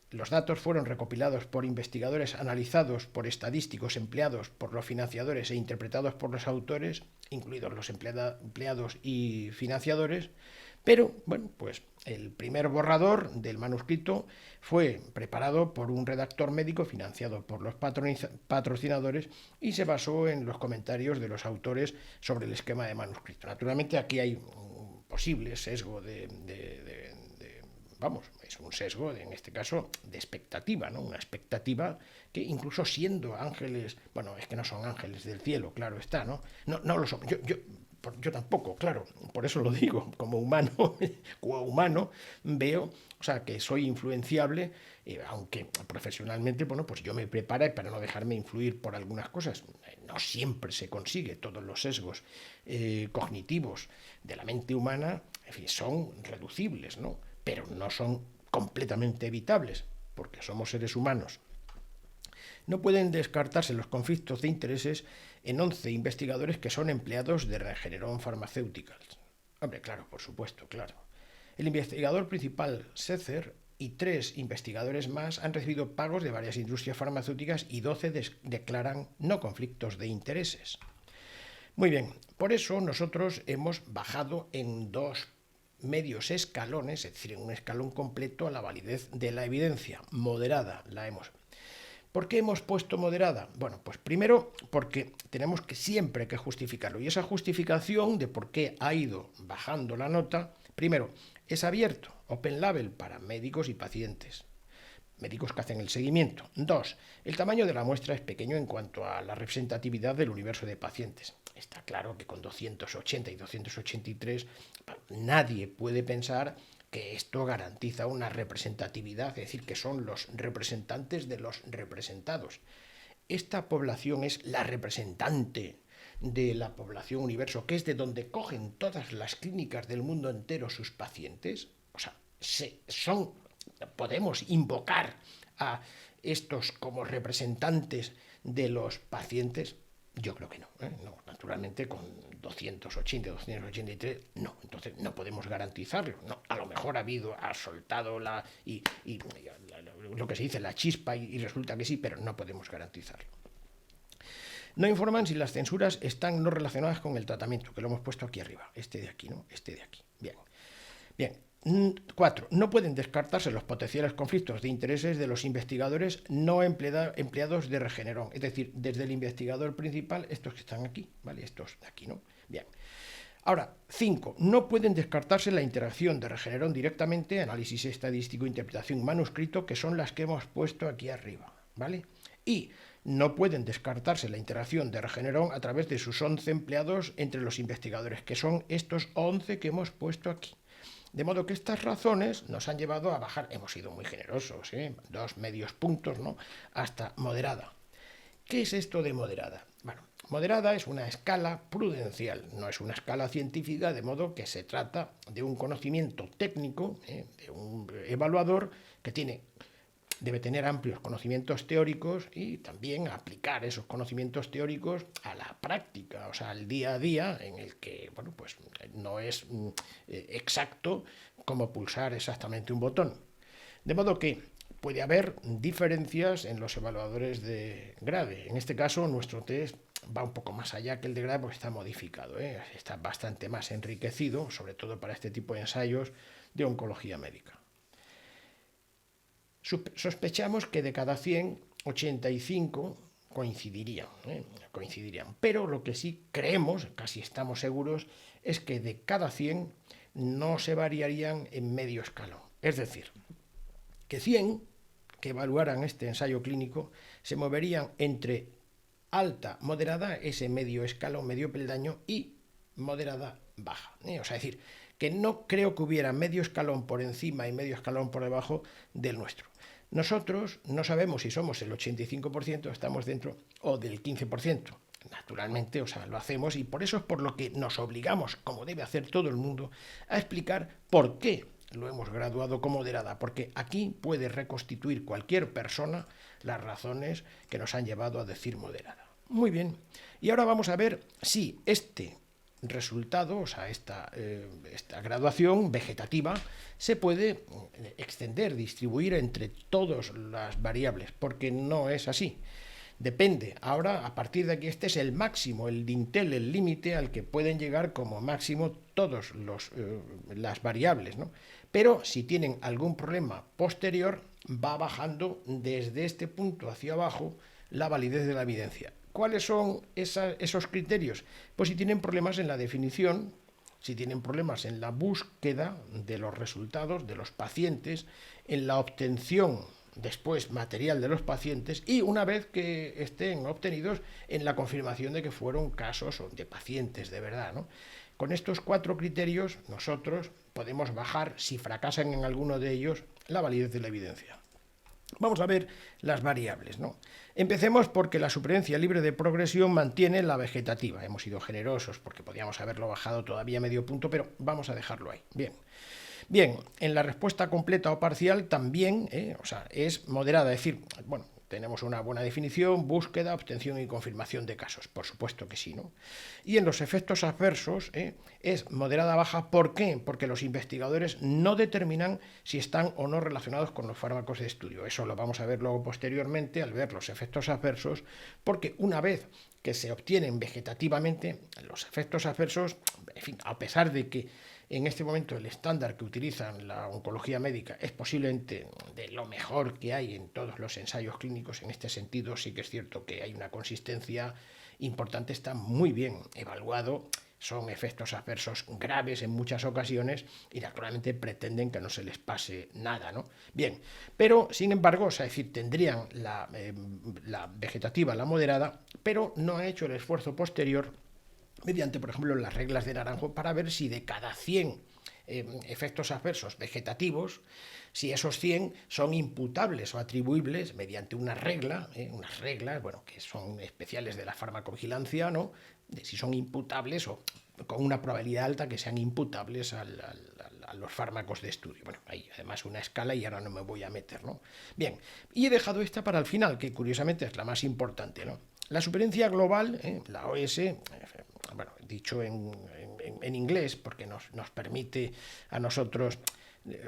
Speaker 1: Los datos fueron recopilados por investigadores, analizados por estadísticos, empleados por los financiadores e interpretados por los autores, incluidos los empleados y financiadores, Pero, bueno, pues el primer borrador del manuscrito fue preparado por un redactor médico financiado por los patrocinadores y se basó en los comentarios de los autores sobre el esquema de manuscrito. Naturalmente aquí hay un posible sesgo vamos, es un sesgo, en este caso, de expectativa, ¿no? Una expectativa que incluso siendo ángeles, bueno, es que no son ángeles del cielo, claro está, ¿no? No lo son. Yo tampoco, claro, por eso lo digo, como humano, humano, veo, o sea, que soy influenciable, aunque profesionalmente, bueno, pues yo me preparo para no dejarme influir por algunas cosas. No siempre se consigue, todos los sesgos cognitivos de la mente humana, en fin, son reducibles, ¿no? Pero no son completamente evitables, porque somos seres humanos. No pueden descartarse los conflictos de intereses en 11 investigadores que son empleados de Regeneron Pharmaceuticals. Hombre, claro, por supuesto, claro. El investigador principal, Setzer, y 3 investigadores más han recibido pagos de varias industrias farmacéuticas y 12 declaran no conflictos de intereses. Muy bien, por eso nosotros hemos bajado en 2 medios escalones, es decir, en un escalón completo a la validez de la evidencia. Moderada la hemos. ¿Por qué hemos puesto moderada? Bueno, pues primero porque tenemos que siempre que justificarlo. Y esa justificación de por qué ha ido bajando la nota, primero, es abierto, open label para médicos y pacientes. Médicos que hacen el seguimiento. 2. El tamaño de la muestra es pequeño en cuanto a la representatividad del universo de pacientes. Está claro que con 280 y 283 nadie puede pensar que esto garantiza una representatividad, es decir, que son los representantes de los representados. Esta población es la representante de la población universo, que es de donde cogen todas las clínicas del mundo entero sus pacientes. O sea, podemos invocar a estos como representantes de los pacientes. Yo creo que no, no, naturalmente con 280, 283, no, entonces no podemos garantizarlo, no, a lo mejor ha soltado lo que se dice, la chispa y resulta que sí, pero no podemos garantizarlo. No informan si las censuras están no relacionadas con el tratamiento, que lo hemos puesto aquí arriba, este de aquí, ¿no? Este de aquí, bien. 4. No pueden descartarse los potenciales conflictos de intereses de los investigadores no empleados de Regeneron, es decir, desde el investigador principal, estos que están aquí, ¿vale? Estos de aquí, ¿no? Bien. Ahora, 5. No pueden descartarse la interacción de Regeneron directamente, análisis estadístico, interpretación, manuscrito, que son las que hemos puesto aquí arriba, ¿vale? Y no pueden descartarse la interacción de Regeneron a través de sus 11 empleados entre los investigadores, que son estos 11 que hemos puesto aquí. De modo que estas razones nos han llevado a bajar, hemos sido muy generosos, 2 medios puntos, ¿no? Hasta moderada. ¿Qué es esto de moderada? Bueno, moderada es una escala prudencial, no es una escala científica, de modo que se trata de un conocimiento técnico, de un evaluador que debe tener amplios conocimientos teóricos y también aplicar esos conocimientos teóricos a la práctica, o sea, al día a día, en el que, bueno, pues no es exacto como pulsar exactamente un botón. De modo que puede haber diferencias en los evaluadores de GRADE. En este caso, nuestro test va un poco más allá que el de GRADE porque está modificado, está bastante más enriquecido, sobre todo para este tipo de ensayos de oncología médica. Sospechamos que de cada 100, 85 coincidirían. Pero lo que sí creemos, casi estamos seguros, es que de cada 100 no se variarían en medio escalón. Es decir, que 100 que evaluaran este ensayo clínico se moverían entre alta, moderada, ese medio escalón, medio peldaño, y moderada, baja. O sea, es decir, que no creo que hubiera medio escalón por encima y medio escalón por debajo del nuestro. Nosotros no sabemos si somos el 85%, estamos dentro, o del 15%. Naturalmente, o sea, lo hacemos y por eso es por lo que nos obligamos, como debe hacer todo el mundo, a explicar por qué lo hemos graduado como moderada, porque aquí puede reconstituir cualquier persona las razones que nos han llevado a decir moderada. Muy bien, y ahora vamos a ver si este resultado, o sea, esta graduación vegetativa, se puede extender, distribuir entre todas las variables, porque no es así. Depende. Ahora, a partir de aquí, este es el máximo, el dintel, el límite al que pueden llegar como máximo todas las variables, ¿no? Pero si tienen algún problema posterior, va bajando desde este punto hacia abajo la validez de la evidencia. ¿Cuáles son esos criterios? Pues si tienen problemas en la definición, si tienen problemas en la búsqueda de los resultados de los pacientes, en la obtención después material de los pacientes y una vez que estén obtenidos en la confirmación de que fueron casos de pacientes de verdad, ¿no? Con estos 4 criterios nosotros podemos bajar, si fracasan en alguno de ellos, la validez de la evidencia. Vamos a ver las variables, ¿no? Empecemos porque la supervivencia libre de progresión mantiene la vegetativa. Hemos sido generosos porque podíamos haberlo bajado todavía medio punto, pero vamos a dejarlo ahí. Bien, en la respuesta completa o parcial también, es moderada, es decir, bueno, tenemos una buena definición, búsqueda, obtención y confirmación de casos, por supuesto que sí, ¿no? Y en los efectos adversos es moderada baja, ¿por qué? Porque los investigadores no determinan si están o no relacionados con los fármacos de estudio. Eso lo vamos a ver luego posteriormente al ver los efectos adversos, porque una vez que se obtienen vegetativamente, los efectos adversos, en fin, a pesar de que en este momento el estándar que utilizan la oncología médica es posiblemente de lo mejor que hay en todos los ensayos clínicos. En este sentido sí que es cierto que hay una consistencia importante, está muy bien evaluado, son efectos adversos graves en muchas ocasiones y naturalmente pretenden que no se les pase nada, ¿no? Bien, pero sin embargo, es decir, tendrían la vegetativa, la moderada, pero no ha hecho el esfuerzo posterior mediante, por ejemplo, las reglas de Naranjo para ver si de cada 100 efectos adversos vegetativos, si esos 100 son imputables o atribuibles mediante una regla, unas reglas, bueno, que son especiales de la farmacovigilancia, ¿no? De si son imputables o con una probabilidad alta que sean imputables a los fármacos de estudio. Bueno, hay además una escala y ahora no me voy a meter, ¿no? Bien, y he dejado esta para el final, que curiosamente es la más importante, ¿no? La supervivencia global, la OS, bueno, dicho en inglés, porque nos permite a nosotros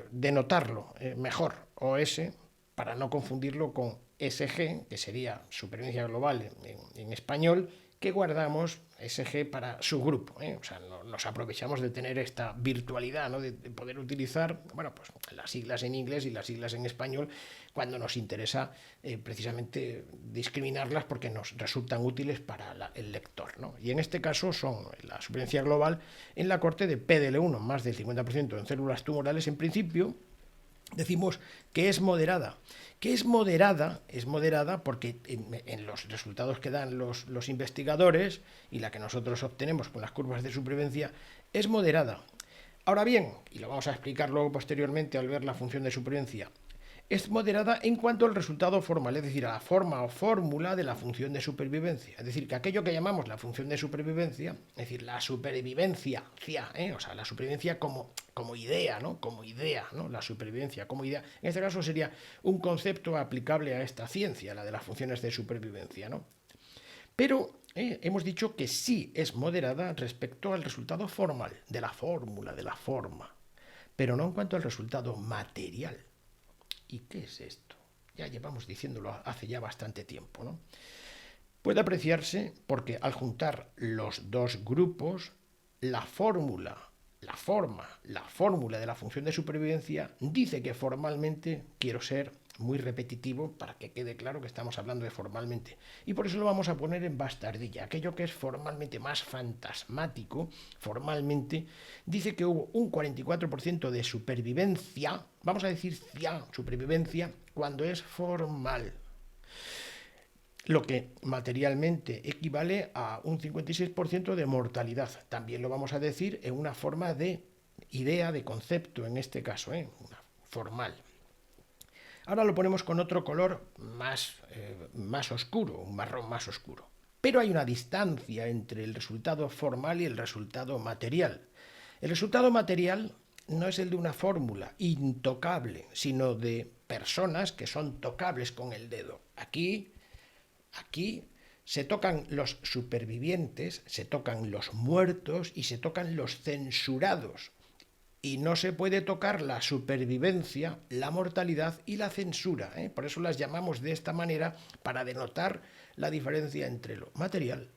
Speaker 1: denotarlo mejor, OS, para no confundirlo con SG, que sería supervivencia global en español, que guardamos SG para subgrupo, O sea, nos aprovechamos de tener esta virtualidad, ¿no? De poder utilizar, bueno, pues las siglas en inglés y las siglas en español cuando nos interesa precisamente discriminarlas porque nos resultan útiles para el lector, ¿no? Y en este caso son la supervivencia global en la corte de PDL1, más del 50% en células tumorales en principio. Decimos que es moderada. Que es moderada porque en los resultados que dan los investigadores y la que nosotros obtenemos con las curvas de supervivencia es moderada. Ahora bien, y lo vamos a explicar luego posteriormente al ver la función de supervivencia, es moderada en cuanto al resultado formal, es decir, a la forma o fórmula de la función de supervivencia. Es decir, que aquello que llamamos la función de supervivencia, es decir, la supervivencia, o sea, la supervivencia como idea, ¿no? Como idea, ¿no? La supervivencia como idea. En este caso sería un concepto aplicable a esta ciencia, la de las funciones de supervivencia, ¿no? Pero hemos dicho que sí es moderada respecto al resultado formal, de la fórmula, de la forma, pero no en cuanto al resultado material. ¿Y qué es esto? Ya llevamos diciéndolo hace ya bastante tiempo, ¿no? Puede apreciarse porque al juntar los dos grupos, la fórmula de la función de supervivencia dice que formalmente, quiero ser muy repetitivo para que quede claro que estamos hablando de formalmente, y por eso lo vamos a poner en bastardilla. Aquello que es formalmente más fantasmático, formalmente, dice que hubo un 44% de supervivencia, vamos a decir supervivencia, cuando es formal, lo que materialmente equivale a un 56% de mortalidad. También lo vamos a decir en una forma de idea, de concepto, en este caso, una formal. Ahora lo ponemos con otro color más oscuro, un marrón más oscuro. Pero hay una distancia entre el resultado formal y el resultado material. El resultado material no es el de una fórmula intocable, sino de personas que son tocables con el dedo. Aquí se tocan los supervivientes, se tocan los muertos y se tocan los censurados. y no se puede tocar la supervivencia, la mortalidad y la censura. Por eso las llamamos de esta manera, para denotar la diferencia entre lo material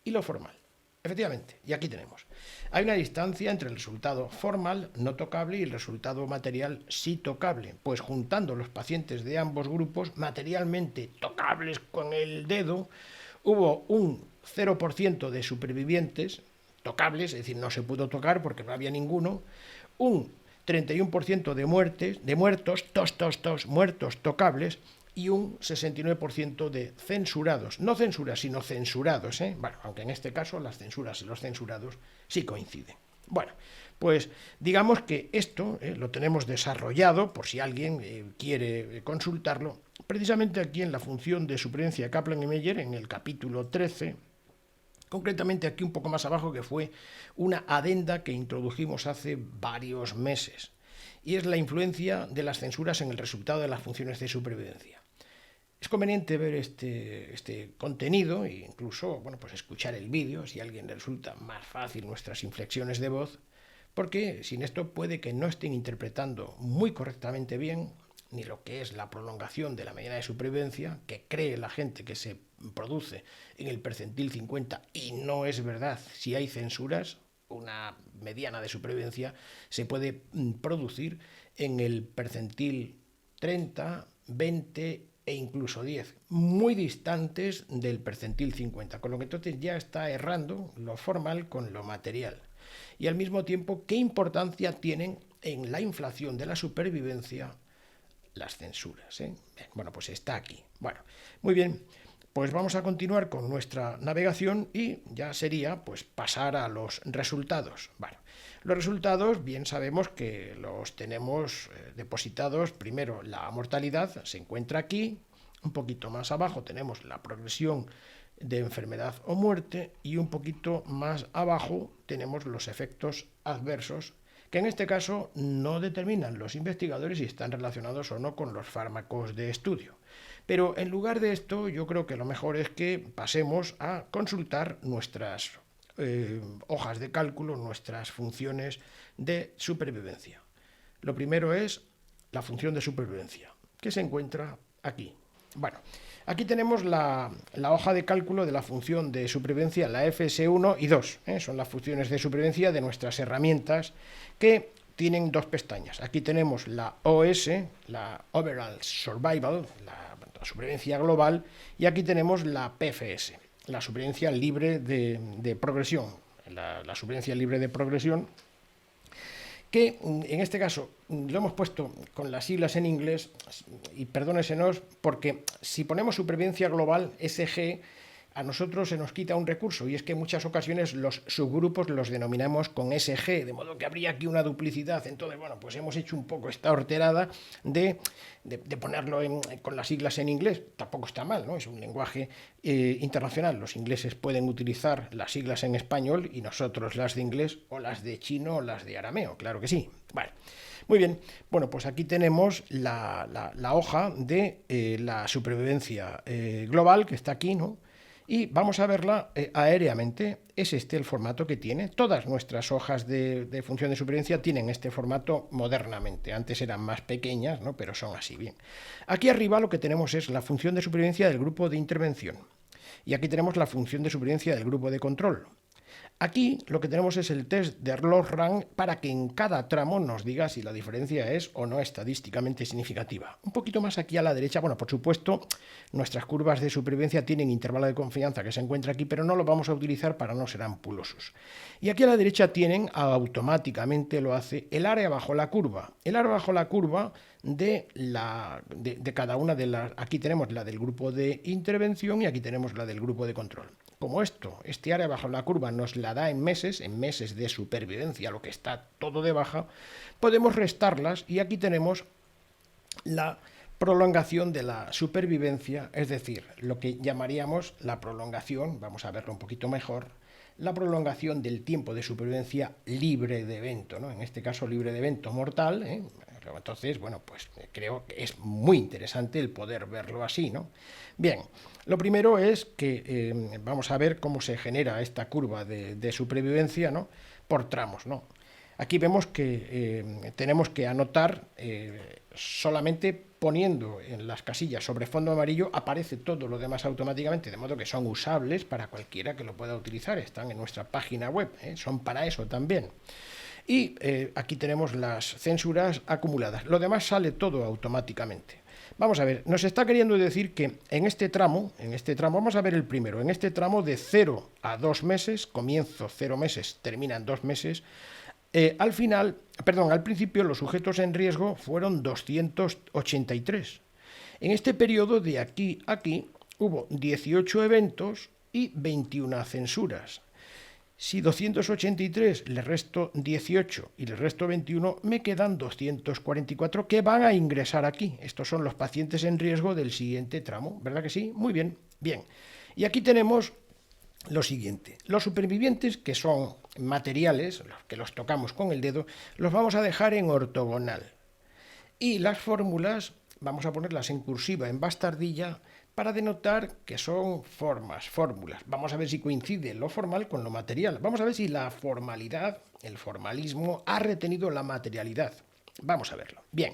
Speaker 1: y lo formal. Efectivamente, y aquí tenemos. Hay una distancia entre el resultado formal, no tocable, y el resultado material, sí tocable, pues juntando los pacientes de ambos grupos, materialmente tocables con el dedo, hubo un 0% de supervivientes tocables, es decir, no se pudo tocar porque no había ninguno, un 31% de muertos, muertos tocables, y un 69% de censurados. No censuras, sino censurados. Bueno, aunque en este caso las censuras y los censurados sí coinciden. Bueno, pues digamos que esto lo tenemos desarrollado, por si alguien quiere consultarlo, precisamente aquí en la función de supervivencia de Kaplan y Meyer, en el capítulo 13, concretamente aquí un poco más abajo, que fue una adenda que introdujimos hace varios meses, y es la influencia de las censuras en el resultado de las funciones de supervivencia. Es conveniente ver este contenido e incluso pues escuchar el vídeo si a alguien le resulta más fácil nuestras inflexiones de voz, porque sin esto puede que no estén interpretando muy correctamente bien ni lo que es la prolongación de la mediana de supervivencia, que cree la gente que se produce en el percentil 50, y no es verdad. Si hay censuras, una mediana de supervivencia se puede producir en el percentil 30, 20 e incluso 10, muy distantes del percentil 50, con lo que entonces ya está errando lo formal con lo material. Y al mismo tiempo, ¿qué importancia tienen en la inflación de la supervivencia las censuras? Bueno, pues está aquí. Bueno, muy bien, pues vamos a continuar con nuestra navegación y ya sería pues pasar a los resultados. Bueno, los resultados bien sabemos que los tenemos depositados. Primero, la mortalidad se encuentra aquí, un poquito más abajo tenemos la progresión de enfermedad o muerte, y un poquito más abajo tenemos los efectos adversos, que en este caso no determinan los investigadores si están relacionados o no con los fármacos de estudio. Pero en lugar de esto, yo creo que lo mejor es que pasemos a consultar nuestras hojas de cálculo, nuestras funciones de supervivencia. Lo primero es la función de supervivencia, que se encuentra aquí. Bueno, aquí tenemos la hoja de cálculo de la función de supervivencia, la FS1 y 2. Son las funciones de supervivencia de nuestras herramientas, que tienen dos pestañas. Aquí tenemos la OS, la Overall Survival, la supervivencia global, y aquí tenemos la PFS, la supervivencia libre de progresión. La supervivencia libre de progresión, que en este caso lo hemos puesto con las siglas en inglés, y perdónesenos, porque si ponemos supervivencia global, SG, a nosotros se nos quita un recurso, y es que en muchas ocasiones los subgrupos los denominamos con SG, de modo que habría aquí una duplicidad. Entonces, bueno, pues hemos hecho un poco esta horterada de ponerlo con las siglas en inglés. Tampoco está mal, ¿no? Es un lenguaje internacional. Los ingleses pueden utilizar las siglas en español y nosotros las de inglés, o las de chino, o las de arameo, claro que sí. Vale. Muy bien, bueno, pues aquí tenemos la hoja de la supervivencia global, que está aquí, ¿no? Y vamos a verla aéreamente. Es este el formato que tiene. Todas nuestras hojas de función de supervivencia tienen este formato modernamente. Antes eran más pequeñas, ¿no? Pero son así. Bien. Aquí arriba lo que tenemos es la función de supervivencia del grupo de intervención. Y aquí tenemos la función de supervivencia del grupo de control. Aquí lo que tenemos es el test de log-rank, para que en cada tramo nos diga si la diferencia es o no estadísticamente significativa. Un poquito más aquí a la derecha, bueno, por supuesto, nuestras curvas de supervivencia tienen intervalo de confianza que se encuentra aquí, pero no lo vamos a utilizar para no ser ampulosos. Y aquí a la derecha tienen, automáticamente lo hace, el área bajo la curva. El área bajo la curva de cada una de las... Aquí tenemos la del grupo de intervención y aquí tenemos la del grupo de control. Como este área bajo la curva nos la da en meses de supervivencia, lo que está todo de baja, podemos restarlas, y aquí tenemos la prolongación de la supervivencia, es decir, lo que llamaríamos la prolongación, vamos a verlo un poquito mejor, la prolongación del tiempo de supervivencia libre de evento, ¿no? En este caso libre de evento mortal, ¿eh? Entonces, bueno, pues creo que es muy interesante el poder verlo así, ¿no? Bien, lo primero es que vamos a ver cómo se genera esta curva de supervivencia, ¿no? Por tramos, ¿no? Aquí vemos que tenemos que anotar solamente poniendo en las casillas sobre fondo amarillo, aparece todo lo demás automáticamente, de modo que son usables para cualquiera que lo pueda utilizar. Están en nuestra página web, son para eso también. Y aquí tenemos las censuras acumuladas. Lo demás sale todo automáticamente. Vamos a ver, nos está queriendo decir que en este tramo, vamos a ver el primero, en este tramo de 0 a 2 meses, comienzo 0 meses, terminan 2 meses, al principio los sujetos en riesgo fueron 283. En este periodo de aquí a aquí hubo 18 eventos y 21 censuras. Si 283 le resto 18 y le resto 21, me quedan 244 que van a ingresar aquí. Estos son los pacientes en riesgo del siguiente tramo, ¿verdad que sí? Muy bien, bien. Y aquí tenemos lo siguiente. Los supervivientes, que son materiales, los que los tocamos con el dedo, los vamos a dejar en ortogonal. Y las fórmulas, vamos a ponerlas en cursiva, en bastardilla, para denotar que son fórmulas. Vamos a ver si coincide lo formal con lo material. Vamos a ver si la formalidad, el formalismo, ha retenido la materialidad. Vamos a verlo. Bien.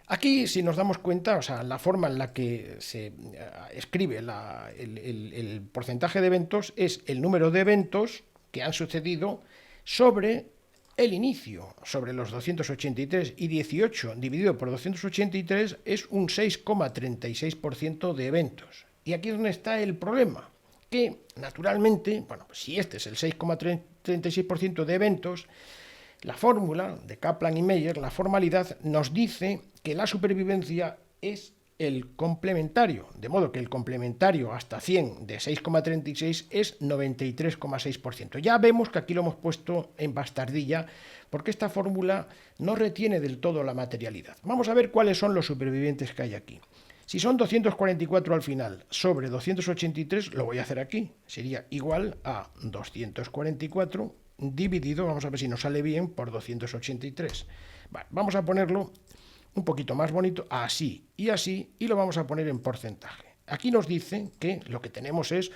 Speaker 1: Aquí, si nos damos cuenta, o sea, la forma en la que se escribe el porcentaje de eventos es el número de eventos que han sucedido sobre el inicio, sobre los 283, y 18 dividido por 283 es un 6,36% de eventos. Y aquí es donde está el problema, que naturalmente, bueno, pues si este es el 6,36% de eventos, la fórmula de Kaplan y Meyer, la formalidad, nos dice que la supervivencia es el complementario, de modo que el complementario hasta 100 de 6,36 es 93,6%. Ya vemos que aquí lo hemos puesto en bastardilla porque esta fórmula no retiene del todo la materialidad. Vamos a ver cuáles son los supervivientes que hay aquí. Si son 244 al final sobre 283, lo voy a hacer aquí. Sería igual a 244 dividido, vamos a ver si nos sale bien, por 283. Vale, vamos a ponerlo un poquito más bonito, así, y lo vamos a poner en porcentaje. Aquí nos dice que lo que tenemos es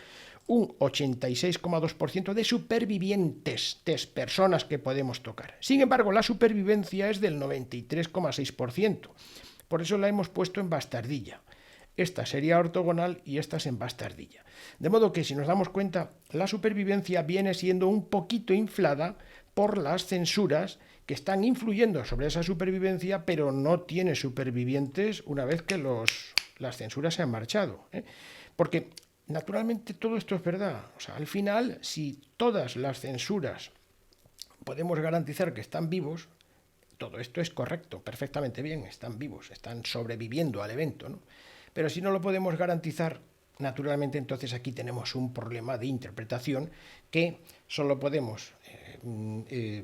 Speaker 1: un 86,2% de supervivientes, personas que podemos tocar. Sin embargo, la supervivencia es del 93,6%. Por eso la hemos puesto en bastardilla. Esta sería ortogonal y esta es en bastardilla. De modo que, si nos damos cuenta, la supervivencia viene siendo un poquito inflada por las censuras que están influyendo sobre esa supervivencia, pero no tiene supervivientes una vez que las censuras se han marchado. Porque, naturalmente, todo esto es verdad. O sea, al final, si todas las censuras podemos garantizar que están vivos, todo esto es correcto, perfectamente bien, están vivos, están sobreviviendo al evento, ¿no? Pero si no lo podemos garantizar, naturalmente, entonces aquí tenemos un problema de interpretación que solo podemos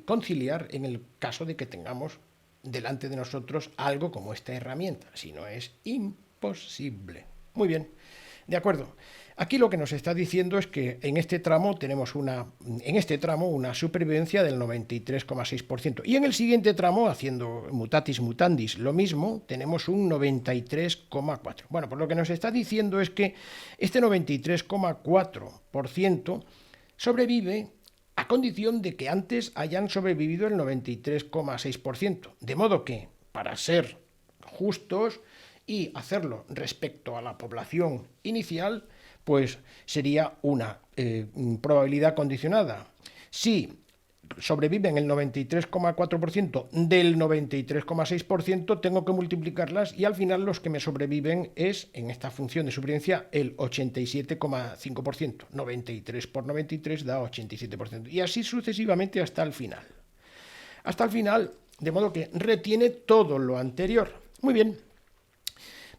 Speaker 1: conciliar en el caso de que tengamos delante de nosotros algo como esta herramienta. Si no, es imposible. Muy bien, de acuerdo. Aquí lo que nos está diciendo es que en este tramo tenemos una supervivencia del 93,6%. Y en el siguiente tramo, haciendo mutatis mutandis lo mismo, tenemos un 93,4%. Bueno, pues lo que nos está diciendo es que este 93,4% sobrevive a condición de que antes hayan sobrevivido el 93,6%. De modo que, para ser justos y hacerlo respecto a la población inicial, pues sería una probabilidad condicionada. Si sobreviven el 93,4% del 93,6%, tengo que multiplicarlas y al final los que me sobreviven es, en esta función de supervivencia, el 87,5%. 93 por 93 da 87%. Y así sucesivamente hasta el final. Hasta el final, de modo que retiene todo lo anterior. Muy bien.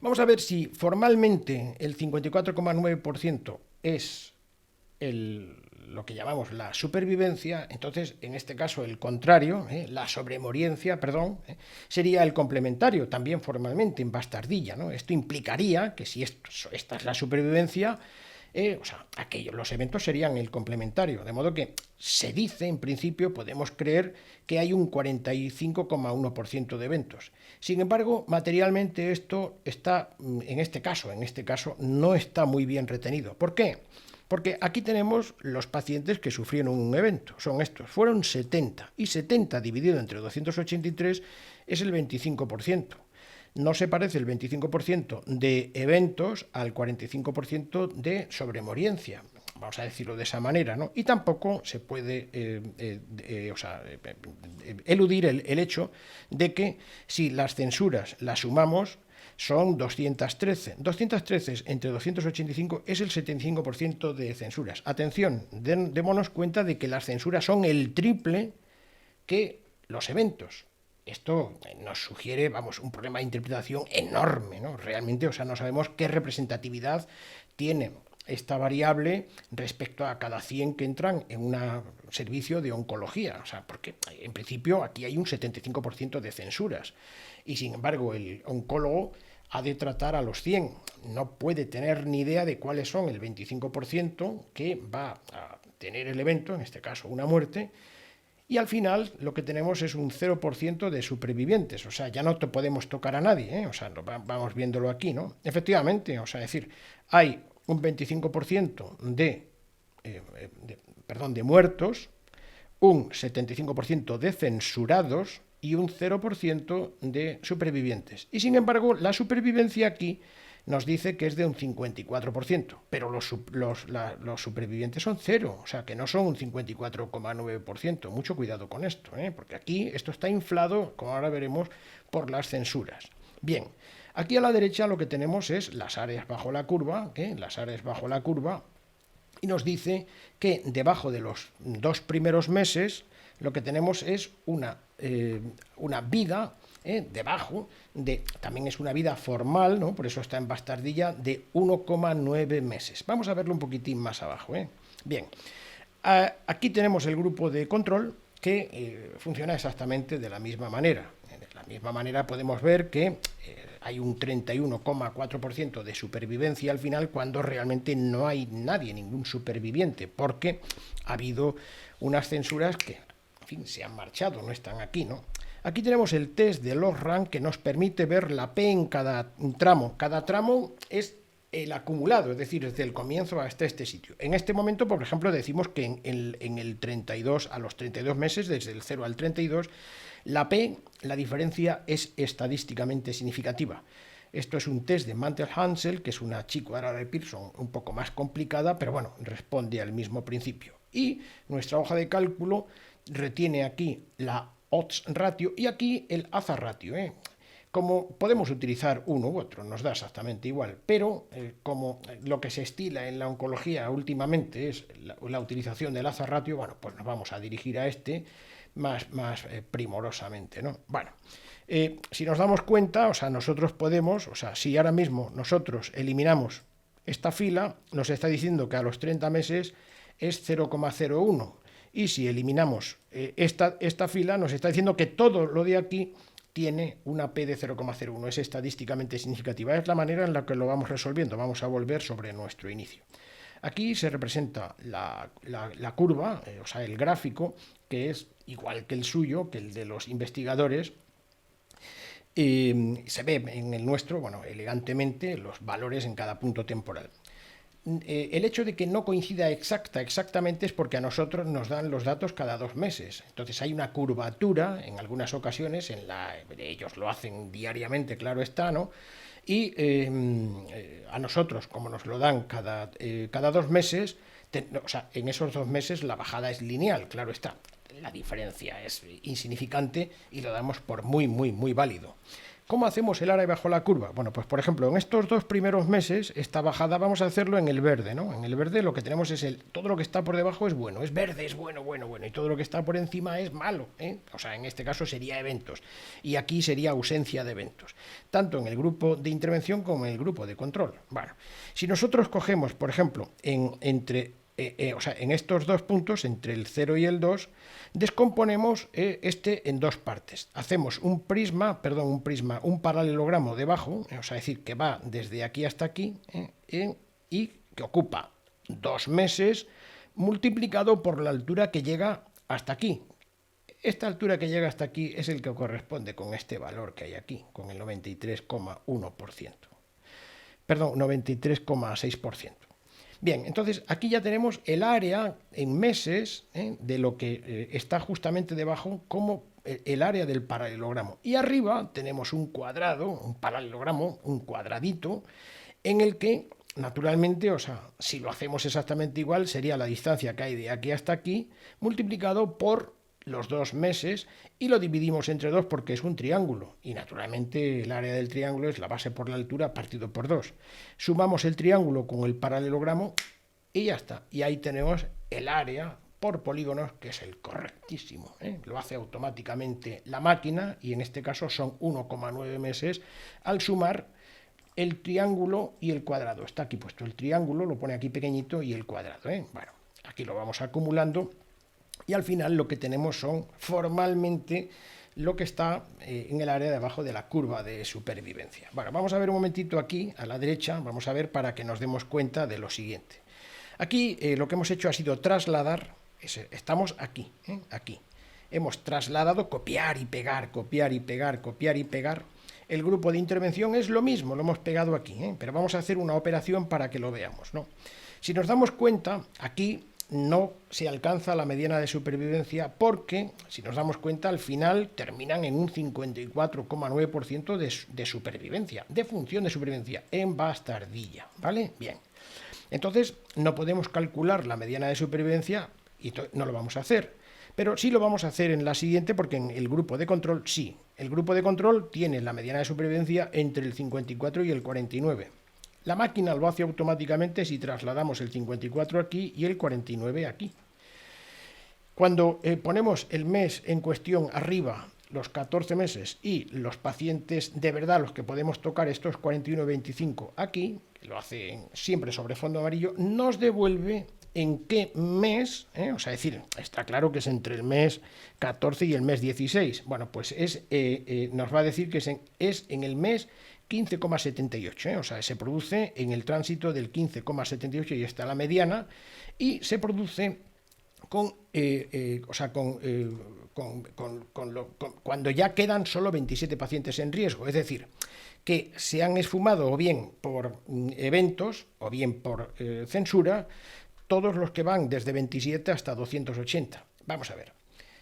Speaker 1: Vamos a ver si formalmente el 54,9% es lo que llamamos la supervivencia. Entonces, en este caso, el contrario, la sobremoriencia, sería el complementario, también formalmente, en bastardilla, ¿no? Esto implicaría que si esta es la supervivencia, los eventos serían el complementario, de modo que se dice, en principio, podemos creer que hay un 45,1% de eventos. Sin embargo, materialmente esto está, en este caso, no está muy bien retenido. ¿Por qué? Porque aquí tenemos los pacientes que sufrieron un evento, son estos, fueron 70, y 70 dividido entre 283 es el 25%. No se parece el 25% de eventos al 45% de sobremoriencia, vamos a decirlo de esa manera, ¿no? Y tampoco se puede eludir el hecho de que si las censuras las sumamos, son 213. 213 entre 285 es el 75% de censuras. Atención, démonos cuenta de que las censuras son el triple que los eventos. Esto nos sugiere, vamos, un problema de interpretación enorme, ¿no? Realmente, no sabemos qué representatividad tiene esta variable respecto a cada 100 que entran en un servicio de oncología. Porque en principio aquí hay un 75% de censuras y sin embargo el oncólogo ha de tratar a los 100. No puede tener ni idea de cuáles son el 25% que va a tener el evento, en este caso una muerte, y al final lo que tenemos es un 0% de supervivientes. Ya no te podemos tocar a nadie, vamos viéndolo aquí, ¿no? Efectivamente, es decir, hay un 25% de muertos, un 75% de censurados y un 0% de supervivientes. Y sin embargo, la supervivencia aquí nos dice que es de un 54%, pero los supervivientes son cero, que no son un 54,9%. Mucho cuidado con esto, porque aquí esto está inflado, como ahora veremos, por las censuras. Bien, aquí a la derecha lo que tenemos es las áreas bajo la curva, y nos dice que debajo de los 2 primeros meses lo que tenemos es una vida debajo también es una vida formal, ¿no? Por eso está en bastardilla, de 1,9 meses. Vamos a verlo un poquitín más abajo. Bien, aquí tenemos el grupo de control que funciona exactamente de la misma manera. De la misma manera podemos ver que hay un 31,4% de supervivencia al final, cuando realmente no hay nadie, ningún superviviente, porque ha habido unas censuras que, en fin, se han marchado, no están aquí, ¿no? Aquí tenemos el test de log-rank que nos permite ver la P en cada tramo. Cada tramo es el acumulado, es decir, desde el comienzo hasta este sitio. En este momento, por ejemplo, decimos que en el 32, a los 32 meses, desde el 0 al 32, la P, la diferencia es estadísticamente significativa. Esto es un test de Mantel-Hansel, que es una chica de Pearson un poco más complicada, pero bueno, responde al mismo principio. Y nuestra hoja de cálculo retiene aquí la odds ratio y aquí el hazard ratio. Como podemos utilizar uno u otro, nos da exactamente igual, pero como lo que se estila en la oncología últimamente es la utilización del hazard ratio, bueno, pues nos vamos a dirigir a este más primorosamente, ¿no? Bueno, si nos damos cuenta, nosotros podemos, si ahora mismo nosotros eliminamos esta fila, nos está diciendo que a los 30 meses es 0,01. Y si eliminamos esta fila, nos está diciendo que todo lo de aquí tiene una P de 0,01. Es estadísticamente significativa. Es la manera en la que lo vamos resolviendo. Vamos a volver sobre nuestro inicio. Aquí se representa la curva, el gráfico, que es igual que el suyo, que el de los investigadores. Se ve en el nuestro, elegantemente, los valores en cada punto temporal. El hecho de que no coincida exactamente es porque a nosotros nos dan los datos cada 2 meses. Entonces hay una curvatura en algunas ocasiones, ellos lo hacen diariamente, claro está, ¿no? Y a nosotros, como nos lo dan cada 2 meses, en esos 2 meses la bajada es lineal, claro está. La diferencia es insignificante y lo damos por muy válido. ¿Cómo hacemos el área bajo la curva? Bueno, pues por ejemplo, en estos 2 primeros meses, esta bajada vamos a hacerlo en el verde, ¿no? En el verde lo que tenemos es todo lo que está por debajo es bueno, es verde, es bueno, y todo lo que está por encima es malo, en este caso sería eventos, y aquí sería ausencia de eventos, tanto en el grupo de intervención como en el grupo de control. Bueno, si nosotros cogemos, por ejemplo, en estos 2 puntos, entre el 0 y el 2, descomponemos en 2 partes. Hacemos un paralelogramo debajo, es decir, que va desde aquí hasta aquí, y que ocupa 2 meses multiplicado por la altura que llega hasta aquí. Esta altura que llega hasta aquí es el que corresponde con este valor que hay aquí, con el 93,1%. Perdón, 93,6%. Bien, entonces aquí ya tenemos el área en meses de lo que está justamente debajo como el área del paralelogramo. Y arriba tenemos un cuadrado, un paralelogramo, un cuadradito, en el que, naturalmente, o sea, si lo hacemos exactamente igual, sería la distancia que hay de aquí hasta aquí, multiplicado por los 2 meses, y lo dividimos entre 2 porque es un triángulo, y naturalmente el área del triángulo es la base por la altura partido por 2. Sumamos el triángulo con el paralelogramo y ya está. Y ahí tenemos el área por polígonos, que es el correctísimo. Lo hace automáticamente la máquina, y en este caso son 1,9 meses al sumar el triángulo y el cuadrado. Está aquí puesto el triángulo, lo pone aquí pequeñito, y el cuadrado. Bueno, aquí lo vamos acumulando, y al final lo que tenemos son formalmente lo que está en el área de abajo de la curva de supervivencia. Bueno, vamos a ver un momentito aquí a la derecha, vamos a ver para que nos demos cuenta de lo siguiente. Aquí lo que hemos hecho ha sido trasladar, estamos aquí, aquí. Hemos trasladado, copiar y pegar, copiar y pegar, copiar y pegar. El grupo de intervención es lo mismo, lo hemos pegado aquí, pero vamos a hacer una operación para que lo veamos, ¿no? Si nos damos cuenta, aquí no se alcanza la mediana de supervivencia porque, si nos damos cuenta, al final terminan en un 54,9% de supervivencia, de función de supervivencia, en bastardilla, ¿vale? Bien. Entonces, no podemos calcular la mediana de supervivencia y no lo vamos a hacer. Pero sí lo vamos a hacer en la siguiente, porque en el grupo de control sí. El grupo de control tiene la mediana de supervivencia entre el 54 y el 49. La máquina lo hace automáticamente si trasladamos el 54 aquí y el 49 aquí. Cuando ponemos el mes en cuestión arriba, los 14 meses, y los pacientes de verdad, los que podemos tocar, estos 41 y 25 aquí, que lo hace siempre sobre fondo amarillo, nos devuelve en qué mes, o sea, es decir, está claro que es entre el mes 14 y el mes 16. Bueno, pues nos va a decir que es en el mes 15,78, o sea, se produce en el tránsito del 15,78 y está la mediana, y se produce cuando ya quedan solo 27 pacientes en riesgo, es decir, que se han esfumado o bien por eventos o bien por censura todos los que van desde 27 hasta 280. Vamos a ver.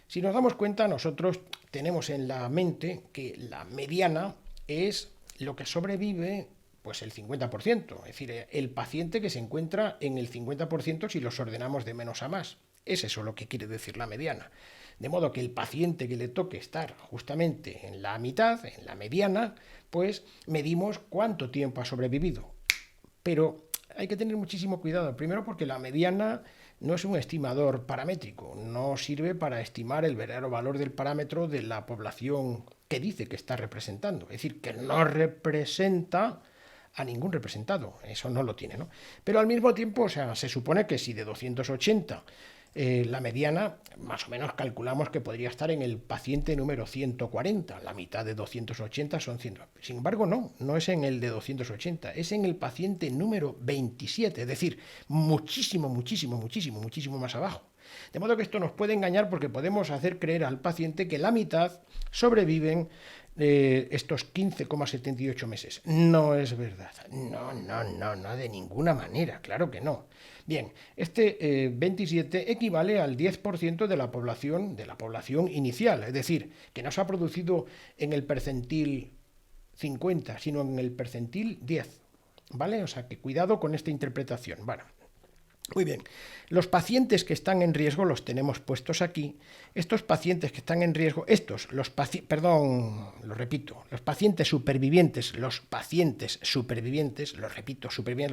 Speaker 1: Si nos damos cuenta, nosotros tenemos en la mente que la mediana es lo que sobrevive, pues el 50%, es decir, el paciente que se encuentra en el 50% si los ordenamos de menos a más. Es eso lo que quiere decir la mediana. De modo que el paciente que le toque estar justamente en la mitad, en la mediana, pues medimos cuánto tiempo ha sobrevivido. Pero hay que tener muchísimo cuidado, primero porque la mediana no es un estimador paramétrico, no sirve para estimar el verdadero valor del parámetro de la población que dice que está representando, es decir, que no representa a ningún representado, eso no lo tiene, ¿no? Pero al mismo tiempo, o sea, se supone que si de 280 la mediana, más o menos calculamos que podría estar en el paciente número 140, la mitad de 280 son 100. Sin embargo, no es en el de 280, es en el paciente número 27, es decir, muchísimo más abajo. De modo que esto nos puede engañar porque podemos hacer creer al paciente que la mitad sobreviven estos 15,78 meses. No es verdad. No, de ninguna manera, claro que no. Bien, este 27 equivale al 10% de la población inicial, es decir, que no se ha producido en el percentil 50, sino en el percentil 10, ¿vale? O sea, que cuidado con esta interpretación. Bueno, muy bien, los pacientes que están en riesgo los tenemos puestos aquí. Estos pacientes que están en riesgo, los pacientes supervivientes, los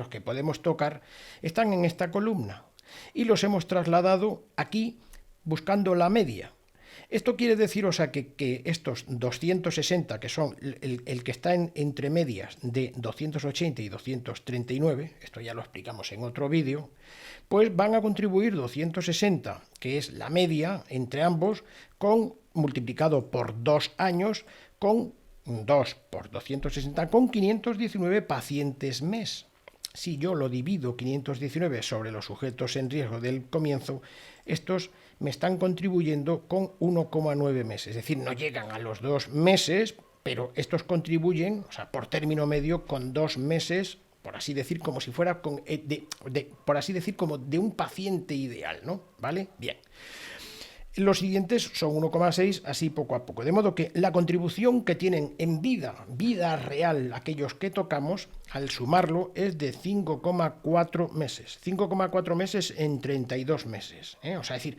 Speaker 1: que podemos tocar, están en esta columna y los hemos trasladado aquí buscando la media. Esto quiere decir, o sea, que estos 260, que son el que está entre medias de 280 y 239, esto ya lo explicamos en otro vídeo, pues van a contribuir 260, que es la media entre ambos, multiplicado por 2 años, con 2 por 260, con 519 pacientes mes. Si yo lo divido 519 sobre los sujetos en riesgo del comienzo, estos me están contribuyendo con 1,9 meses. Es decir, no llegan a los 2 meses, pero estos contribuyen, o sea, por término medio, con 2 meses por así decir, como si fuera por así decir, como de un paciente ideal, ¿no? ¿Vale? Bien. Los siguientes son 1,6, así poco a poco. De modo que la contribución que tienen en vida real, aquellos que tocamos, al sumarlo, es de 5,4 meses. 5,4 meses en 32 meses. O sea, es decir,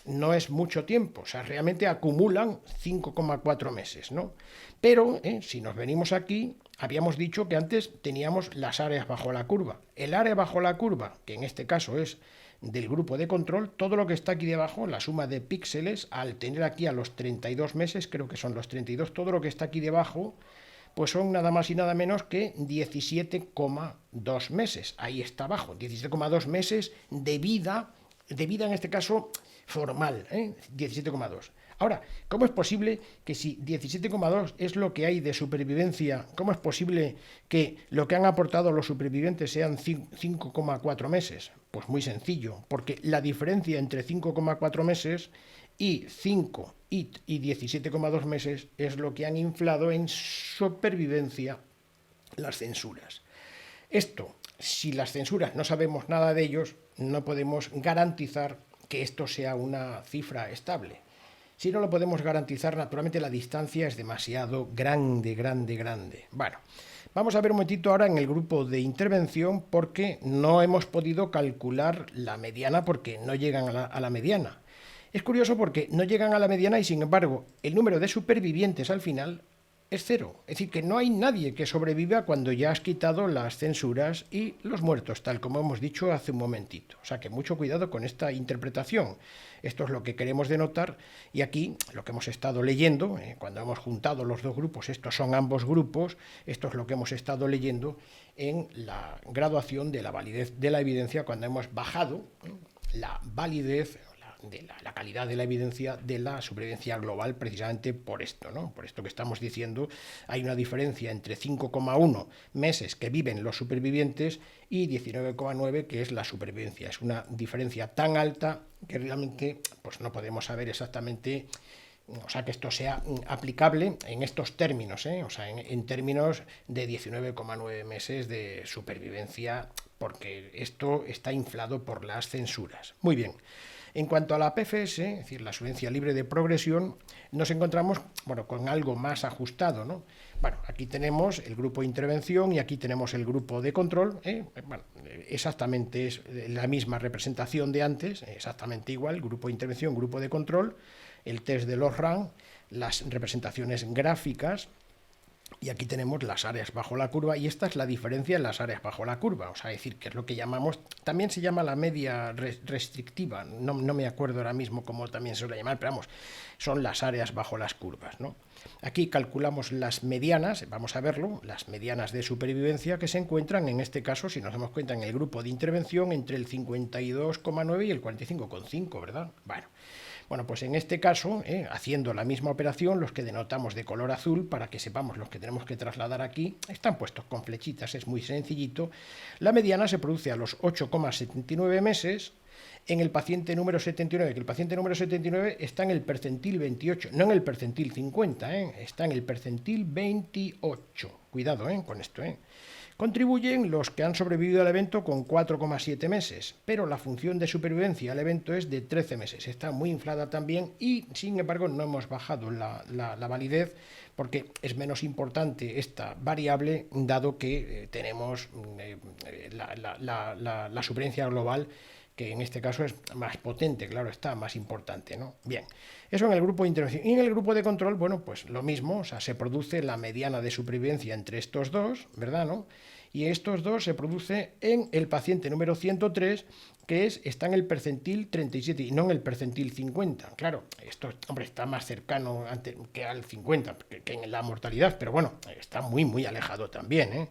Speaker 1: no es mucho tiempo. O sea, realmente acumulan 5,4 meses, ¿no? Pero, si nos venimos aquí, habíamos dicho que antes teníamos las áreas bajo la curva. El área bajo la curva, que en este caso es del grupo de control, todo lo que está aquí debajo, la suma de píxeles, al tener aquí a los 32 meses, creo que son los 32, todo lo que está aquí debajo, pues son nada más y nada menos que 17,2 meses. Ahí está abajo, 17,2 meses de vida en este caso formal, 17,2. Ahora, ¿cómo es posible que si 17,2 es lo que hay de supervivencia, cómo es posible que lo que han aportado los supervivientes sean 5,4 meses? Pues muy sencillo, porque la diferencia entre 5,4 meses y 5 y 17,2 meses es lo que han inflado en supervivencia las censuras. Esto, si las censuras no sabemos nada de ellos, no podemos garantizar que esto sea una cifra estable. Si no lo podemos garantizar, naturalmente la distancia es demasiado grande. Bueno, vamos a ver un momentito ahora en el grupo de intervención porque no hemos podido calcular la mediana porque no llegan a la mediana. Es curioso porque no llegan a la mediana y sin embargo el número de supervivientes al final es cero. Es decir, que no hay nadie que sobreviva cuando ya has quitado las censuras y los muertos, tal como hemos dicho hace un momentito. O sea que mucho cuidado con esta interpretación. Esto es lo que queremos denotar y aquí lo que hemos estado leyendo, cuando hemos juntado los dos grupos, estos son ambos grupos, esto es lo que hemos estado leyendo en la graduación de la validez de la evidencia cuando hemos bajado la validez de la calidad de la evidencia de la supervivencia global precisamente por esto, ¿no? Por esto que estamos diciendo, hay una diferencia entre 5,1 meses que viven los supervivientes y 19,9 que es la supervivencia. Es una diferencia tan alta que realmente pues no podemos saber exactamente, o sea, que esto sea aplicable en estos términos, o sea, en términos de 19,9 meses de supervivencia, porque esto está inflado por las censuras. Muy bien. En cuanto a la PFS, es decir, la supervivencia libre de progresión, nos encontramos con algo más ajustado, ¿no? Bueno, aquí tenemos el grupo de intervención y aquí tenemos el grupo de control. Exactamente es la misma representación de antes, exactamente igual, grupo de intervención, grupo de control, el test de los RAN, las representaciones gráficas. Y aquí tenemos las áreas bajo la curva y esta es la diferencia en las áreas bajo la curva, o sea, decir, que es lo que llamamos, también se llama la media restrictiva, no me acuerdo ahora mismo cómo también se suele llamar, pero vamos, son las áreas bajo las curvas, ¿no? Aquí calculamos las medianas, vamos a verlo, las medianas de supervivencia que se encuentran, en este caso, si nos damos cuenta, en el grupo de intervención entre el 52,9 y el 45,5, ¿verdad? Bueno, pues en este caso, haciendo la misma operación, los que denotamos de color azul, para que sepamos los que tenemos que trasladar aquí, están puestos con flechitas, es muy sencillito. La mediana se produce a los 8,79 meses en el paciente número 79, que el paciente número 79 está en el percentil 28, no en el percentil 50, está en el percentil 28. Cuidado con esto. Contribuyen los que han sobrevivido al evento con 4,7 meses, pero la función de supervivencia al evento es de 13 meses. Está muy inflada también y, sin embargo, no hemos bajado la validez porque es menos importante esta variable, dado que tenemos la supervivencia global, que en este caso es más potente, claro está, más importante, ¿no? Bien, eso en el grupo de intervención. Y en el grupo de control, bueno, pues lo mismo, o sea, se produce la mediana de supervivencia entre estos dos, ¿verdad, no? Y estos dos se produce en el paciente número 103, que está en el percentil 37 y no en el percentil 50. Claro, esto, hombre, está más cercano que al 50, que en la mortalidad, pero bueno, está muy alejado también,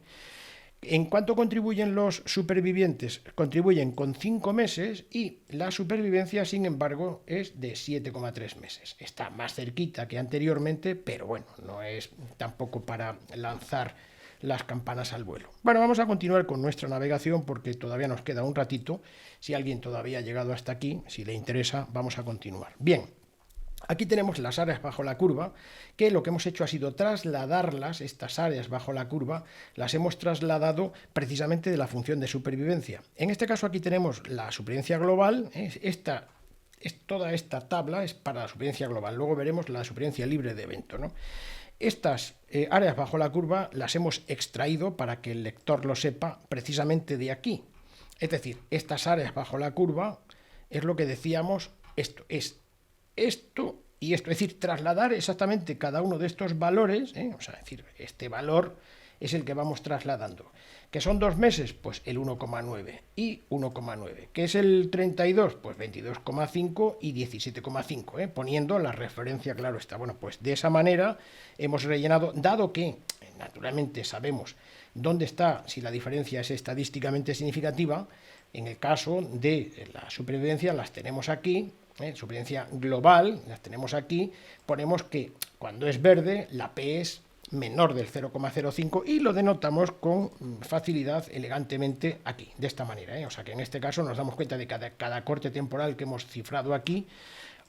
Speaker 1: ¿En cuánto contribuyen los supervivientes? Contribuyen con 5 meses y la supervivencia, sin embargo, es de 7,3 meses. Está más cerquita que anteriormente, pero bueno, no es tampoco para lanzar las campanas al vuelo. Bueno, vamos a continuar con nuestra navegación porque todavía nos queda un ratito. Si alguien todavía ha llegado hasta aquí, si le interesa, vamos a continuar. Bien. Aquí tenemos las áreas bajo la curva, que lo que hemos hecho ha sido trasladarlas, estas áreas bajo la curva, las hemos trasladado precisamente de la función de supervivencia. En este caso aquí tenemos la supervivencia global, toda esta tabla es para la supervivencia global, luego veremos la supervivencia libre de evento, ¿no? Estas áreas bajo la curva las hemos extraído para que el lector lo sepa precisamente de aquí. Es decir, estas áreas bajo la curva es lo que decíamos, esto y esto, es decir, trasladar exactamente cada uno de estos valores, o sea, es decir, este valor es el que vamos trasladando. ¿Que son 2 meses? Pues el 1,9 y 1,9. ¿Que es el 32? Pues 22,5 y 17,5, poniendo la referencia, claro está. Bueno, pues de esa manera hemos rellenado, dado que naturalmente sabemos dónde está, si la diferencia es estadísticamente significativa. En el caso de la supervivencia las tenemos aquí, supervivencia global, las tenemos aquí, ponemos que cuando es verde la P es menor del 0,05 y lo denotamos con facilidad, elegantemente aquí, de esta manera, O sea que en este caso nos damos cuenta de cada corte temporal que hemos cifrado aquí,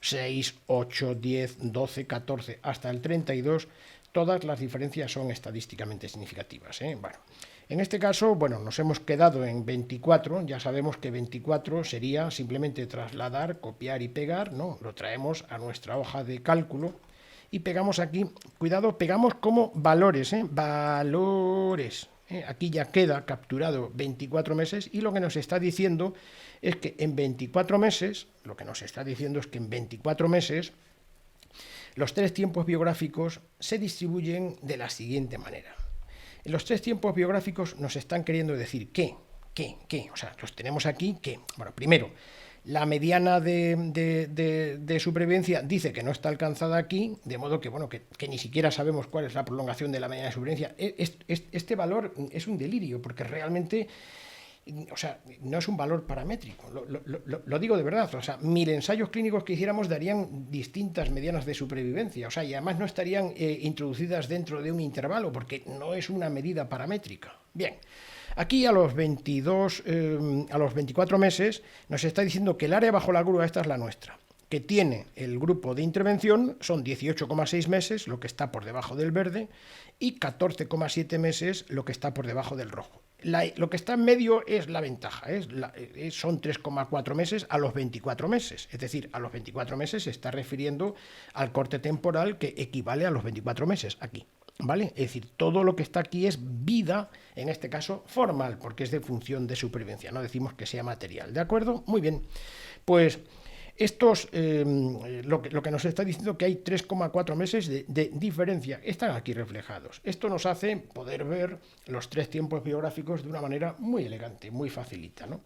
Speaker 1: 6, 8, 10, 12, 14, hasta el 32, todas las diferencias son estadísticamente significativas, Bueno, en este caso, bueno, nos hemos quedado en 24, ya sabemos que 24 sería simplemente trasladar, copiar y pegar, ¿no? Lo traemos a nuestra hoja de cálculo y pegamos aquí, cuidado, pegamos como valores, valores. Aquí ya queda capturado 24 meses y lo que nos está diciendo es que en 24 meses, los 3 tiempos biográficos se distribuyen de la siguiente manera. En los 3 tiempos biográficos nos están queriendo decir ¿qué? O sea, los tenemos aquí que, bueno, primero, la mediana de supervivencia dice que no está alcanzada aquí, de modo que, bueno, que ni siquiera sabemos cuál es la prolongación de la mediana de supervivencia. Este valor es un delirio, porque realmente, o sea, no es un valor paramétrico, lo digo de verdad, o sea, 1000 ensayos clínicos que hiciéramos darían distintas medianas de supervivencia, o sea, y además no estarían introducidas dentro de un intervalo, porque no es una medida paramétrica. Bien, aquí a los 24 meses nos está diciendo que el área bajo la curva, esta es la nuestra, que tiene el grupo de intervención, son 18,6 meses, lo que está por debajo del verde, y 14,7 meses, lo que está por debajo del rojo. Lo que está en medio es la ventaja, son 3,4 meses a los 24 meses, es decir, a los 24 meses se está refiriendo al corte temporal que equivale a los 24 meses aquí, ¿vale? Es decir, todo lo que está aquí es vida, en este caso formal, porque es de función de supervivencia, no decimos que sea material, ¿de acuerdo? Muy bien, pues estos, lo que nos está diciendo que hay 3,4 meses de diferencia, están aquí reflejados. Esto nos hace poder ver los 3 tiempos biográficos de una manera muy elegante, muy facilita, ¿no?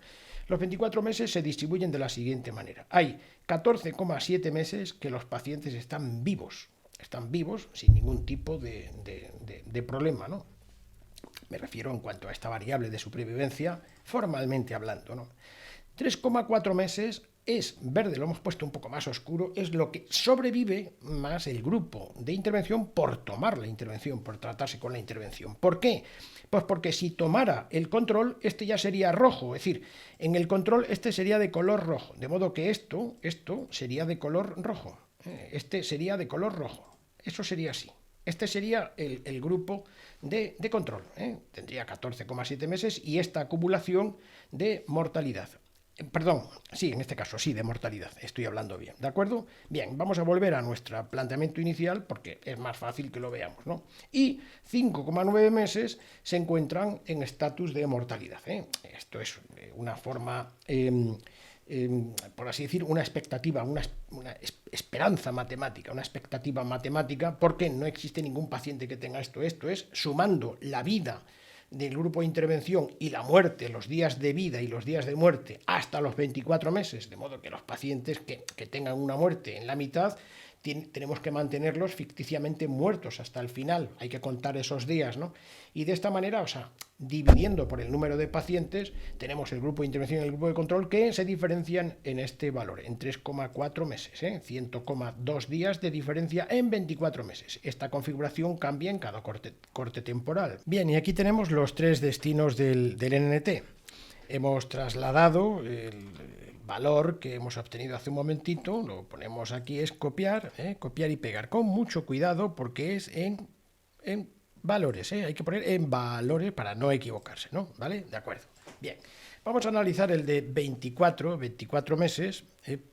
Speaker 1: Los 24 meses se distribuyen de la siguiente manera. Hay 14,7 meses que los pacientes están vivos sin ningún tipo de problema, ¿no? Me refiero en cuanto a esta variable de supervivencia, formalmente hablando, ¿no? 3,4 meses es verde, lo hemos puesto un poco más oscuro, es lo que sobrevive más el grupo de intervención por tomar la intervención, por tratarse con la intervención. ¿Por qué? Pues porque si tomara el control, este ya sería rojo, es decir, en el control este sería de color rojo, de modo que esto sería de color rojo, este sería de color rojo, eso sería así. Este sería el grupo de control, tendría 14,7 meses y esta acumulación de mortalidad. Perdón, sí, en este caso, sí, de mortalidad, estoy hablando bien, ¿de acuerdo? Bien, vamos a volver a nuestro planteamiento inicial porque es más fácil que lo veamos, ¿no? Y 5,9 meses se encuentran en estatus de mortalidad, Esto es una forma, por así decir, una expectativa, una esperanza matemática, una expectativa matemática, porque no existe ningún paciente que tenga esto. Esto es sumando la vida del grupo de intervención y la muerte, los días de vida y los días de muerte hasta los 24 meses, de modo que los pacientes que tengan una muerte en la mitad, tenemos que mantenerlos ficticiamente muertos hasta el final, hay que contar esos días, ¿no? Y de esta manera, o sea, dividiendo por el número de pacientes, tenemos el grupo de intervención y el grupo de control que se diferencian en este valor, en 3,4 meses, 100,2 días de diferencia en 24 meses. Esta configuración cambia en cada corte temporal. Bien, y aquí tenemos los 3 destinos del NNT. Hemos trasladado valor que hemos obtenido hace un momentito, lo ponemos aquí, es copiar, copiar y pegar, con mucho cuidado porque es en valores, hay que poner en valores para no equivocarse, ¿no? ¿Vale? De acuerdo. Bien, vamos a analizar el de 24 meses,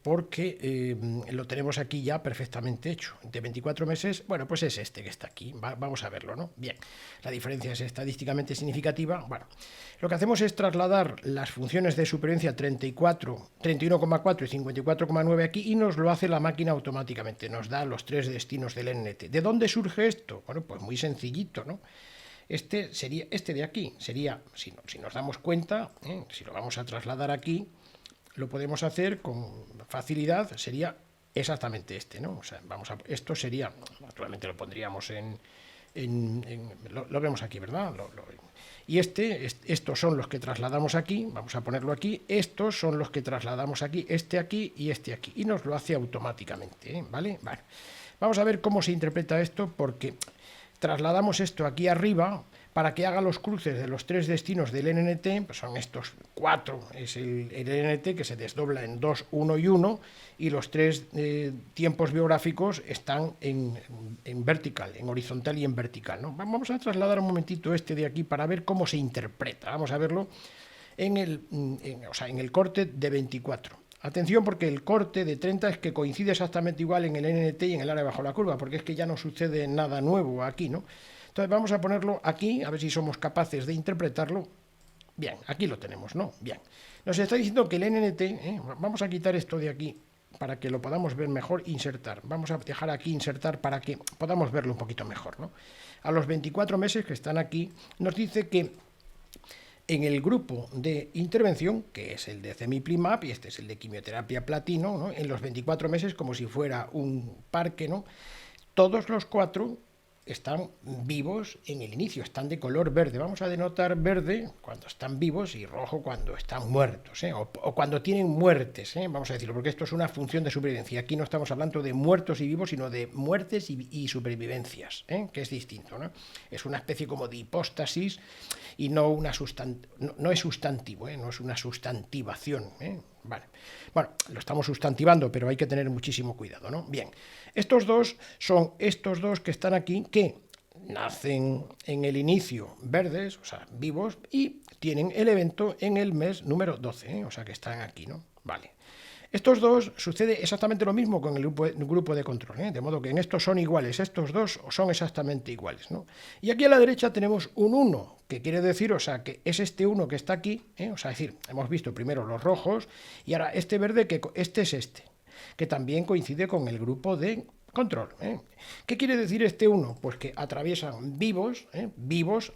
Speaker 1: porque lo tenemos aquí ya perfectamente hecho. De 24 meses, bueno, pues es este que está aquí, vamos a verlo, ¿no? Bien, la diferencia es estadísticamente significativa. Bueno, lo que hacemos es trasladar las funciones de supervivencia 34, 31,4 y 54,9 aquí y nos lo hace la máquina automáticamente, nos da los tres destinos del NNT. ¿De dónde surge esto? Bueno, pues muy sencillito, ¿no? Este sería este de aquí, sería, si nos damos cuenta, si lo vamos a trasladar aquí, lo podemos hacer con facilidad, sería exactamente este, ¿no? O sea, esto sería, naturalmente lo pondríamos lo vemos aquí, ¿verdad? Y estos son los que trasladamos aquí, vamos a ponerlo aquí, estos son los que trasladamos aquí, este aquí, y nos lo hace automáticamente, ¿vale? Vale. Vamos a ver cómo se interpreta esto, porque trasladamos esto aquí arriba para que haga los cruces de los tres destinos del NNT, pues son estos cuatro, es el NNT que se desdobla en 2, 1 y 1, y los tres tiempos biográficos están en vertical, en horizontal y en vertical, ¿no? Vamos a trasladar un momentito este de aquí para ver cómo se interpreta. Vamos a verlo en el corte de 24. Atención, porque el corte de 30 es que coincide exactamente igual en el NNT y en el área bajo la curva, porque es que ya no sucede nada nuevo aquí, ¿no? Entonces vamos a ponerlo aquí, a ver si somos capaces de interpretarlo. Bien, aquí lo tenemos, ¿no? Bien. Nos está diciendo que el NNT, vamos a quitar esto de aquí para que lo podamos ver mejor, insertar. Vamos a dejar aquí insertar para que podamos verlo un poquito mejor, ¿no? A los 24 meses que están aquí, nos dice que en el grupo de intervención, que es el de Cemiplimab, y este es el de quimioterapia platino, ¿no? En los 24 meses, como si fuera un parque, ¿no? Todos los cuatro están vivos en el inicio, están de color verde. Vamos a denotar verde cuando están vivos y rojo cuando están muertos, o cuando tienen muertes, vamos a decirlo, porque esto es una función de supervivencia. Aquí no estamos hablando de muertos y vivos, sino de muertes y supervivencias, que es distinto, ¿no? Es una especie como de hipóstasis y no es sustantivo, no es una sustantivación, Vale. Bueno, lo estamos sustantivando, pero hay que tener muchísimo cuidado, ¿no? Bien, estos dos son estos dos que están aquí, que nacen en el inicio verdes, o sea, vivos, y tienen el evento en el mes número 12, o sea, que están aquí, ¿no? Vale. Estos dos sucede exactamente lo mismo con el grupo de control, de modo que en estos son iguales, estos dos son exactamente iguales, ¿no? Y aquí a la derecha tenemos un 1, que quiere decir, o sea, que es este 1 que está aquí, o sea, es decir, hemos visto primero los rojos, y ahora este verde, que este es este, que también coincide con el grupo de control. ¿Qué quiere decir este 1? Pues que atraviesan vivos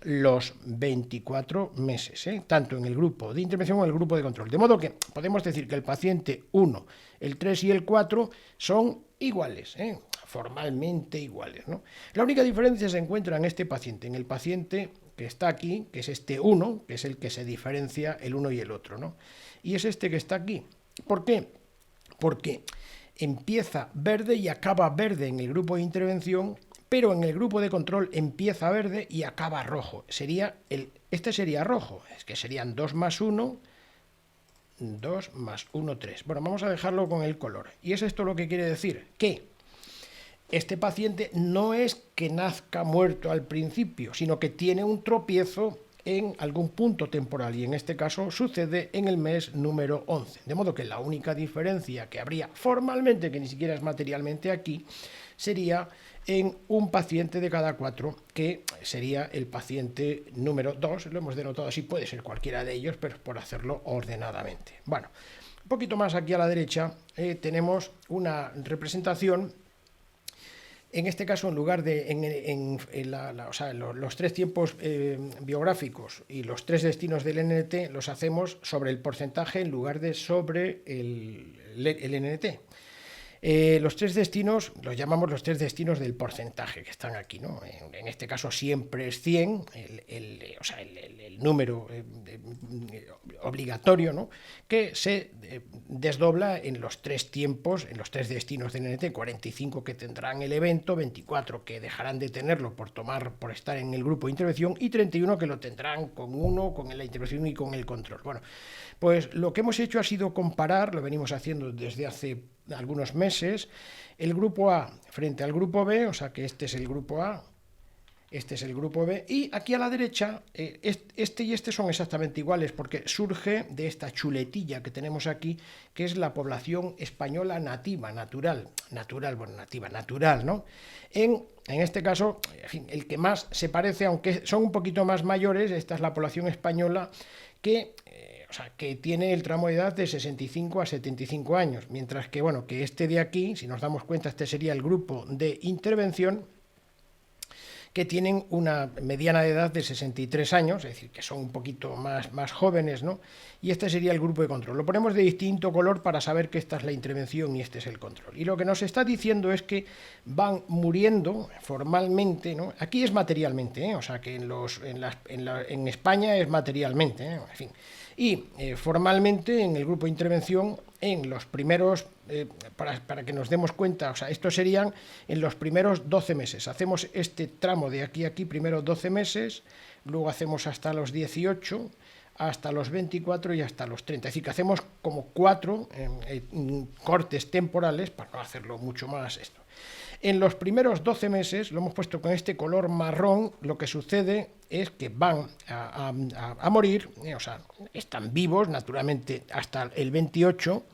Speaker 1: los 24 meses, tanto en el grupo de intervención como en el grupo de control. De modo que podemos decir que el paciente 1, el 3 y el 4 son iguales, formalmente iguales, ¿no? La única diferencia se encuentra en este paciente, en el paciente que está aquí, que es este 1, que es el que se diferencia el uno y el otro, ¿no? Y es este que está aquí. ¿Por qué? Porque empieza verde y acaba verde en el grupo de intervención, pero en el grupo de control empieza verde y acaba rojo. Este sería rojo, es que serían 2 más 1, 2 más 1, 3. Bueno, vamos a dejarlo con el color. ¿Y es esto lo que quiere decir? Que este paciente no es que nazca muerto al principio, sino que tiene un tropiezo en algún punto temporal, y en este caso sucede en el mes número 11. De modo que la única diferencia que habría formalmente, que ni siquiera es materialmente aquí, sería en un paciente de cada 4, que sería el paciente número 2, lo hemos denotado así, puede ser cualquiera de ellos, pero por hacerlo ordenadamente. Bueno, un poquito más aquí a la derecha tenemos una representación. En este caso, en lugar de los tres tiempos biográficos y los tres destinos del NNT, los hacemos sobre el porcentaje en lugar de sobre el NNT. Los tres destinos los llamamos los tres destinos del porcentaje que están aquí, ¿no? En este caso siempre es 100, el número obligatorio, ¿no? Que se desdobla en los tres tiempos, en los tres destinos del NT, 45 que tendrán el evento, 24 que dejarán de tenerlo por estar en el grupo de intervención y 31 que lo tendrán con la intervención y con el control. Bueno, pues lo que hemos hecho ha sido comparar, lo venimos haciendo desde hace algunos meses, el grupo A frente al grupo B, o sea que este es el grupo A, este es el grupo B, y aquí a la derecha, este y este son exactamente iguales, porque surge de esta chuletilla que tenemos aquí, que es la población española nativa, natural, ¿no? En este caso, en fin, el que más se parece, aunque son un poquito más mayores, esta es la población española que tiene el tramo de edad de 65 a 75 años, mientras que, bueno, que este de aquí, si nos damos cuenta, este sería el grupo de intervención, que tienen una mediana de edad de 63 años, es decir, que son un poquito más jóvenes, ¿no? Y este sería el grupo de control. Lo ponemos de distinto color para saber que esta es la intervención y este es el control. Y lo que nos está diciendo es que van muriendo formalmente, ¿no? Aquí es materialmente, ¿eh? O sea, que en España es materialmente, ¿eh? En fin. Y formalmente en el grupo de intervención, en los primeros, para que nos demos cuenta, o sea, estos serían en los primeros 12 meses. Hacemos este tramo de aquí a aquí, primero 12 meses, luego hacemos hasta los 18, hasta los 24 y hasta los 30. Es decir, que hacemos como 4 cortes temporales, para no hacerlo mucho más esto. En los primeros 12 meses, lo hemos puesto con este color marrón, lo que sucede es que van a morir, o sea, están vivos naturalmente hasta el 28,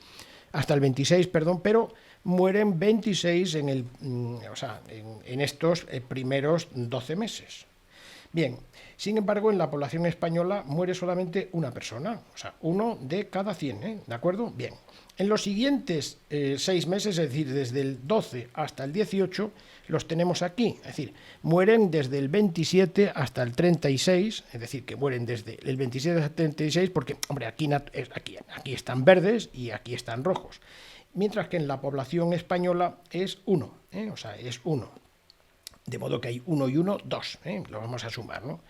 Speaker 1: hasta el 26, perdón, pero mueren 26 en estos primeros 12 meses. Bien, sin embargo, en la población española muere solamente una persona, o sea, 1 de cada 100, ¿eh? ¿De acuerdo? Bien. En los siguientes 6 meses, es decir, desde el 12 hasta el 18, los tenemos aquí, es decir, mueren desde el 27 hasta el 36, es decir, que mueren desde el 27 hasta el 36, porque, hombre, aquí están verdes y aquí están rojos, mientras que en la población española es 1, o sea, es 1. De modo que hay 1 y 1, 2, lo vamos a sumar, ¿no?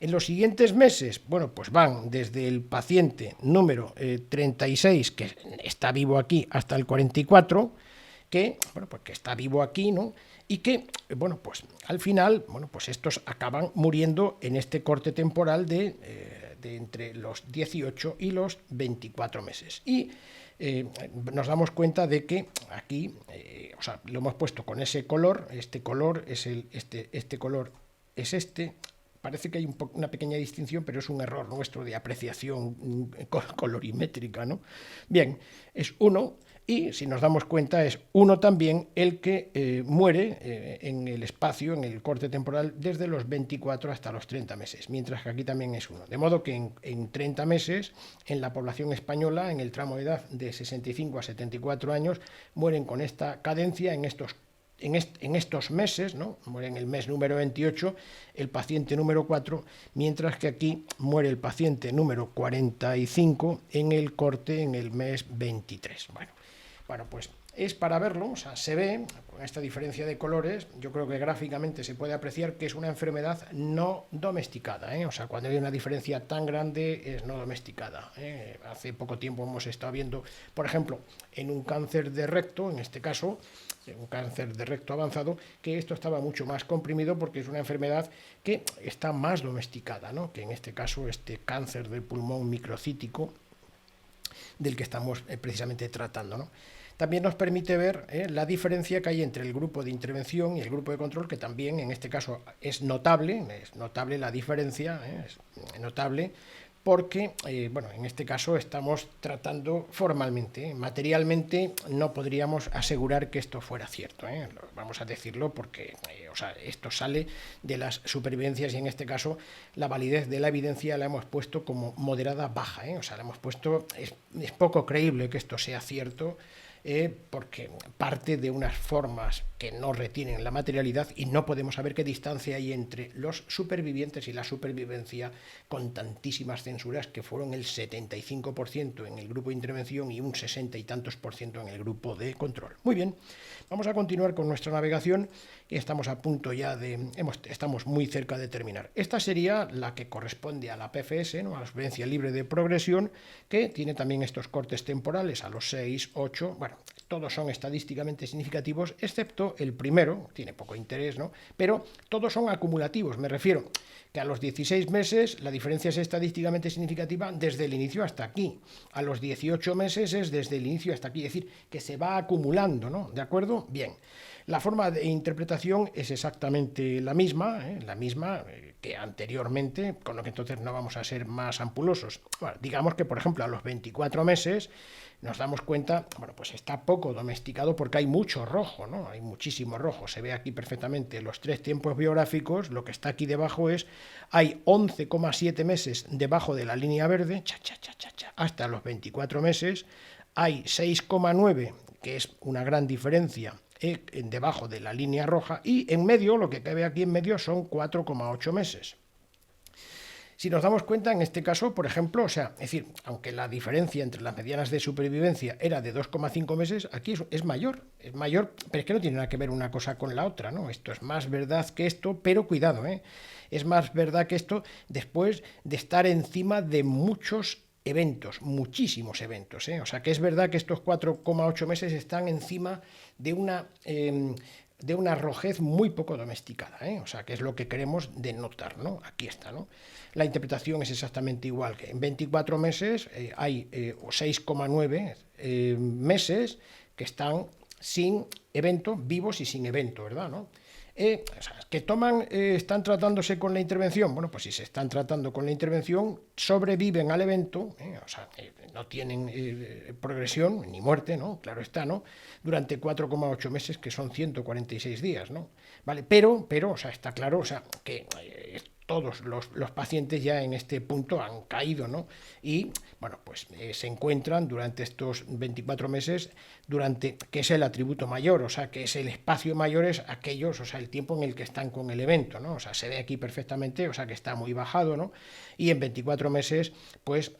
Speaker 1: En los siguientes meses, bueno, pues van desde el paciente número 36, que está vivo aquí, hasta el 44, que, bueno, pues que está vivo aquí, ¿no? Y que, bueno, pues al final, bueno, pues estos acaban muriendo en este corte temporal de entre los 18 y los 24 meses. Y nos damos cuenta de que aquí, lo hemos puesto con ese color, este color es este color es este. Parece que hay una pequeña distinción, pero es un error nuestro de apreciación colorimétrica, ¿no? Bien, es 1, y si nos damos cuenta es 1 también el que muere en el espacio, en el corte temporal, desde los 24 hasta los 30 meses, mientras que aquí también es 1. De modo que en 30 meses, en la población española, en el tramo de edad de 65 a 74 años, mueren con esta cadencia en estos meses, ¿no? Muere en el mes número 28 el paciente número 4, mientras que aquí muere el paciente número 45 en el corte en el mes 23. Bueno, pues es para verlo, o sea, se ve con esta diferencia de colores, yo creo que gráficamente se puede apreciar que es una enfermedad no domesticada, ¿eh? O sea, cuando hay una diferencia tan grande es no domesticada, ¿eh? Hace poco tiempo hemos estado viendo, por ejemplo, en un cáncer de recto, en este caso, un cáncer de recto avanzado, que esto estaba mucho más comprimido porque es una enfermedad que está más domesticada, ¿no? Que en este caso este cáncer del pulmón microcítico del que estamos precisamente tratando, ¿no? También nos permite ver la diferencia que hay entre el grupo de intervención y el grupo de control, que también en este caso es notable la diferencia, es notable, porque, bueno, en este caso estamos tratando formalmente, materialmente no podríamos asegurar que esto fuera cierto, vamos a decirlo porque, esto sale de las supervivencias y en este caso la validez de la evidencia la hemos puesto como moderada baja, la hemos puesto, es poco creíble que esto sea cierto, porque parte de unas formas que no retienen la materialidad y no podemos saber qué distancia hay entre los supervivientes y la supervivencia con tantísimas censuras que fueron el 75% en el grupo de intervención y un 60 y tantos % en el grupo de control. Muy bien, vamos a continuar con nuestra navegación y estamos a punto ya estamos muy cerca de terminar. Esta sería la que corresponde a la PFS, ¿no? A la experiencia libre de progresión, que tiene también estos cortes temporales a los 6, 8, bueno, todos son estadísticamente significativos, excepto el primero, tiene poco interés, ¿no? Pero todos son acumulativos, me refiero que a los 16 meses la diferencia es estadísticamente significativa desde el inicio hasta aquí, a los 18 meses es desde el inicio hasta aquí, es decir, que se va acumulando, ¿no? ¿De acuerdo? Bien. La forma de interpretación es exactamente la misma que anteriormente, con lo que entonces no vamos a ser más ampulosos. Bueno, digamos que, por ejemplo, a los 24 meses nos damos cuenta, bueno, pues está poco domesticado porque hay mucho rojo, ¿no? Hay muchísimo rojo. Se ve aquí perfectamente los 3 tiempos biográficos. Lo que está aquí debajo hay 11,7 meses debajo de la línea verde, hasta los 24 meses. Hay 6,9, que es una gran diferencia, debajo de la línea roja, y en medio, lo que cabe aquí en medio, son 4,8 meses. Si nos damos cuenta, en este caso, por ejemplo, es decir, aunque la diferencia entre las medianas de supervivencia era de 2,5 meses, aquí es mayor, pero es que no tiene nada que ver una cosa con la otra, ¿no? Esto es más verdad que esto, pero cuidado, es más verdad que esto después de estar encima de muchos eventos, muchísimos eventos, O sea, que es verdad que estos 4,8 meses están encima de una rojez muy poco domesticada, O sea, que es lo que queremos denotar, ¿no? Aquí está, ¿no? La interpretación es exactamente igual, que en 24 meses hay 6,9 meses que están sin evento, vivos y sin evento, ¿verdad? ¿No? O sea, que están tratándose con la intervención. Bueno, pues si se están tratando con la intervención, sobreviven al evento, o sea, no tienen progresión ni muerte, ¿no? Claro está, ¿no? Durante 4,8 meses, que son 146 días, ¿no? Vale, pero, o sea, está claro, o sea, que todos los pacientes ya en este punto han caído, ¿no? Y, bueno, pues se encuentran durante estos 24 meses, que es el atributo mayor, o sea, que es el espacio mayor, es aquellos, o sea, el tiempo en el que están con el evento, ¿no? O sea, se ve aquí perfectamente, o sea, que está muy bajado, ¿no? Y en 24 meses, pues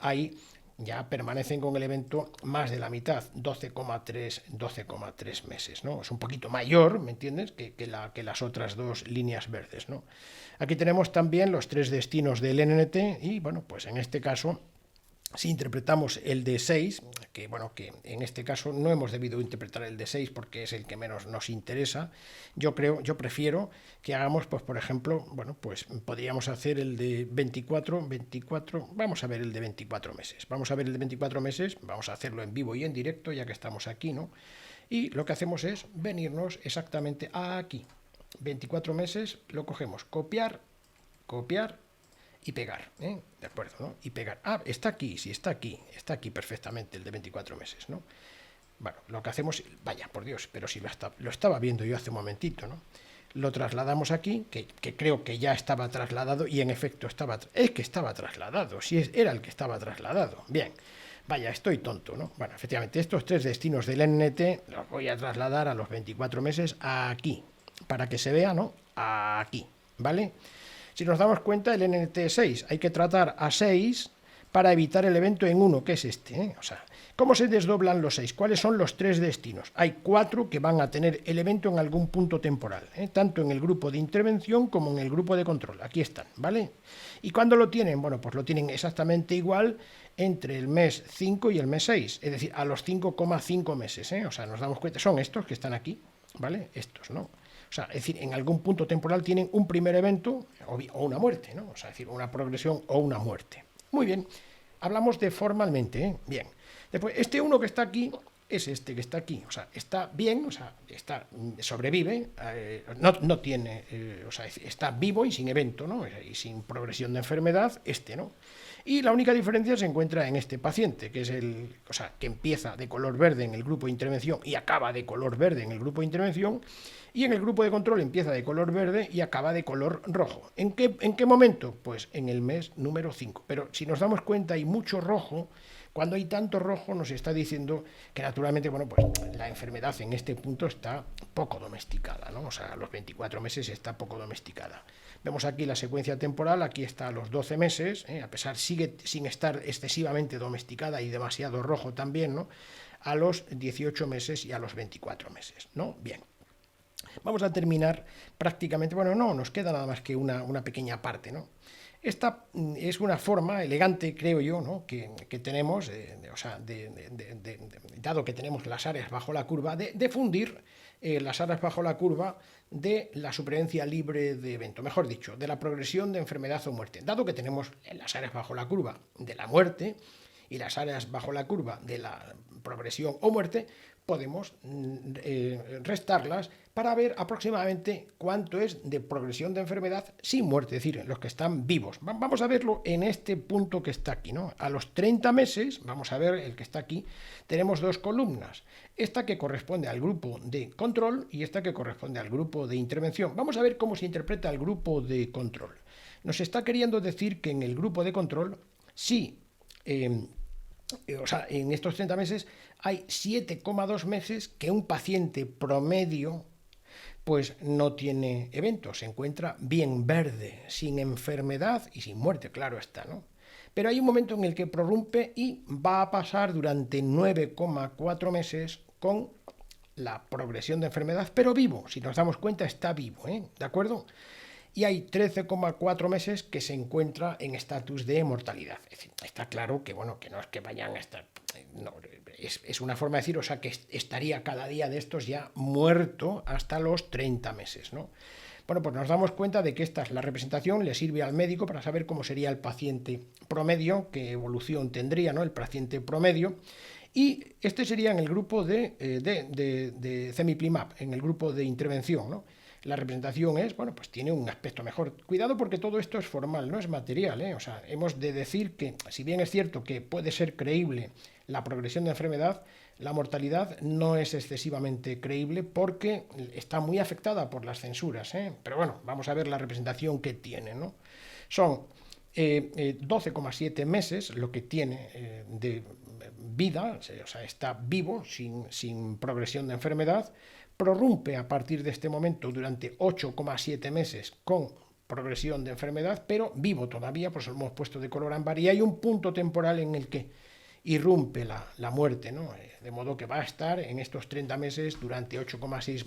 Speaker 1: ya permanecen con el evento más de la mitad, 12,3 meses, ¿no? Es un poquito mayor, ¿me entiendes?, que las otras dos líneas verdes, ¿no? Aquí tenemos también los 3 destinos del NNT y, bueno, pues en este caso, si interpretamos el D6, que en este caso no hemos debido interpretar el D6 porque es el que menos nos interesa, yo prefiero que hagamos, pues por ejemplo, bueno, pues podríamos hacer el de 24, vamos a ver el de 24 meses. Vamos a ver el de 24 meses, vamos a hacerlo en vivo y en directo, ya que estamos aquí, ¿no? Y lo que hacemos es venirnos exactamente aquí. 24 meses, lo cogemos, copiar y pegar, ¿de acuerdo? ¿No? Y pegar. Está aquí, sí, está aquí perfectamente el de 24 meses, ¿no? Bueno, lo que hacemos, vaya, por Dios, pero si lo estaba viendo yo hace un momentito, ¿no? Lo trasladamos aquí, que creo que ya estaba trasladado, y en efecto estaba trasladado, si era el que estaba trasladado. Bien, vaya, estoy tonto, ¿no? Bueno, efectivamente, estos 3 destinos del NNT los voy a trasladar a los 24 meses aquí, para que se vea, ¿no? Aquí, ¿vale? Si nos damos cuenta, el NNT 6, hay que tratar a 6 para evitar el evento en 1, que es este, O sea, ¿cómo se desdoblan los 6? ¿Cuáles son los 3 destinos? Hay 4 que van a tener el evento en algún punto temporal, tanto en el grupo de intervención como en el grupo de control. Aquí están, ¿vale? ¿Y cuándo lo tienen? Bueno, pues lo tienen exactamente igual entre el mes 5 y el mes 6, es decir, a los 5,5 meses, O sea, nos damos cuenta, son estos que están aquí, ¿vale? Estos, ¿no? O sea, es decir, en algún punto temporal tienen un primer evento o una muerte, ¿no? O sea, es decir, una progresión o una muerte. Muy bien, hablamos de formalmente, Bien. Después, este uno que está aquí es este que está aquí, o sea, está bien, o sea, sobrevive, no tiene, o sea, está vivo y sin evento, ¿no? Y sin progresión de enfermedad, ¿no? Y la única diferencia se encuentra en este paciente, que es que empieza de color verde en el grupo de intervención y acaba de color verde en el grupo de intervención, y en el grupo de control empieza de color verde y acaba de color rojo. ¿En qué momento? Pues en el mes número 5. Pero si nos damos cuenta, hay mucho rojo Cuando hay tanto rojo nos está diciendo que naturalmente, bueno, pues la enfermedad en este punto está poco domesticada, ¿no? O sea, a los 24 meses está poco domesticada. Vemos aquí la secuencia temporal, aquí está a los 12 meses, a pesar sigue sin estar excesivamente domesticada y demasiado rojo también, ¿no? A los 18 meses y a los 24 meses, ¿no? Bien. Vamos a terminar prácticamente, bueno, no, nos queda nada más que una pequeña parte, ¿no? Esta es una forma elegante, creo yo, ¿no? que tenemos, o sea, dado que tenemos las áreas bajo la curva, de fundir las áreas bajo la curva de la supervivencia libre de evento, mejor dicho, de la progresión de enfermedad o muerte. Dado que tenemos las áreas bajo la curva de la muerte y las áreas bajo la curva de la progresión o muerte, podemos restarlas para ver aproximadamente cuánto es de progresión de enfermedad sin muerte, es decir, los que están vivos. Vamos a verlo en este punto que está aquí, ¿no? A los 30 meses, vamos a ver el que está aquí, tenemos dos columnas. Esta que corresponde al grupo de control y esta que corresponde al grupo de intervención. Vamos a ver cómo se interpreta el grupo de control. Nos está queriendo decir que en el grupo de control, sí, o sea, en estos 30 meses hay 7,2 meses que un paciente promedio pues no tiene eventos, se encuentra bien verde, sin enfermedad y sin muerte, claro está, ¿no? Pero hay un momento en el que prorrumpe y va a pasar durante 9,4 meses con la progresión de enfermedad, pero vivo, si nos damos cuenta está vivo, ¿de acuerdo? Y hay 13,4 meses que se encuentra en estatus de mortalidad. Es decir, está claro que, bueno, que no es que vayan a estar... No, es una forma de decir, o sea, que estaría cada día de estos ya muerto hasta los 30 meses, ¿no? Bueno, pues nos damos cuenta de que esta es la representación, le sirve al médico para saber cómo sería el paciente promedio, qué evolución tendría, ¿no? El paciente promedio. Y este sería en el grupo de Cemiplimab, en el grupo de intervención, ¿no? La representación es, bueno, pues tiene un aspecto mejor. Cuidado porque todo esto es formal, no es material, ¿eh? O sea, hemos de decir que, si bien es cierto que puede ser creíble la progresión de enfermedad, la mortalidad no es excesivamente creíble porque está muy afectada por las censuras, ¿eh? Pero bueno, vamos a ver la representación que tiene, ¿no? Son 12,7 meses lo que tiene de vida, o sea, está vivo sin progresión de enfermedad, prorrumpe a partir de este momento durante 8,7 meses con progresión de enfermedad, pero vivo todavía, pues lo hemos puesto de color ámbar, y hay un punto temporal en el que irrumpe la muerte, ¿no? De modo que va a estar en estos 30 meses durante 8,6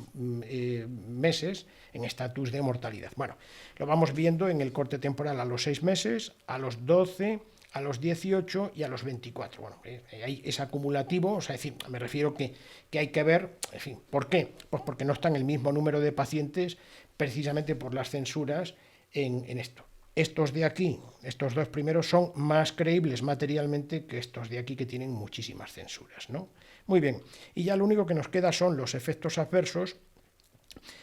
Speaker 1: meses en estatus de mortalidad. Bueno, lo vamos viendo en el corte temporal a los 6 meses, a los 12, a los 18 y a los 24. Bueno, ahí es acumulativo, o sea, es decir, me refiero que hay que ver, en fin, ¿por qué? Pues porque no están el mismo número de pacientes precisamente por las censuras en esto. Estos de aquí, estos dos primeros, son más creíbles materialmente que estos de aquí que tienen muchísimas censuras, ¿no? Muy bien, y ya lo único que nos queda son los efectos adversos,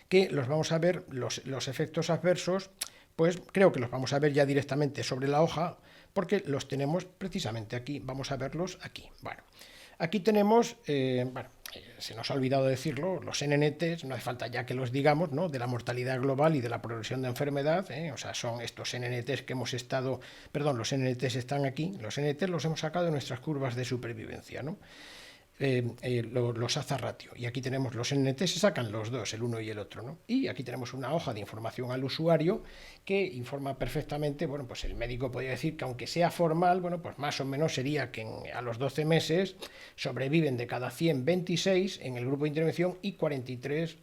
Speaker 1: que los vamos a ver, los efectos adversos, pues creo que los vamos a ver ya directamente sobre la hoja, porque los tenemos precisamente aquí, vamos a verlos aquí. Bueno, aquí tenemos, se nos ha olvidado decirlo, los NNTs, no hace falta ya que los digamos, ¿no? De la mortalidad global y de la progresión de enfermedad, o sea, son estos NNTs que hemos estado, perdón, los NNTs están aquí, los NNTs los hemos sacado de nuestras curvas de supervivencia, ¿no? Los hazard ratio, y aquí tenemos los NNT, se sacan los dos, el uno y el otro, ¿no? Y aquí tenemos una hoja de información al usuario que informa perfectamente, bueno, pues el médico podría decir que aunque sea formal, bueno, pues más o menos sería que a los 12 meses sobreviven de cada 100, 26 en el grupo de intervención y 43,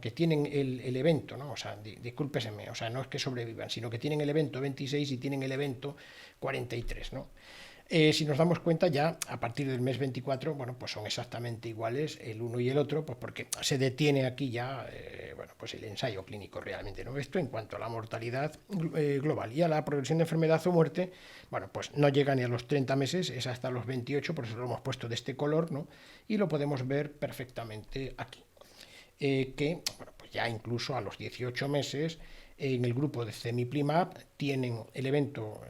Speaker 1: que tienen el evento, ¿no? O sea, discúlpeseme, o sea, no es que sobrevivan, sino que tienen el evento 26 y tienen el evento 43, ¿no? Si nos damos cuenta ya a partir del mes 24, bueno, pues son exactamente iguales el uno y el otro, pues porque se detiene aquí ya, bueno, pues el ensayo clínico realmente, ¿no? Esto en cuanto a la mortalidad global y a la progresión de enfermedad o muerte, bueno, pues no llega ni a los 30 meses, es hasta los 28, por eso lo hemos puesto de este color, ¿no? Y lo podemos ver perfectamente aquí. Que, bueno, pues ya incluso a los 18 meses, en el grupo de Cemiplimab tienen el evento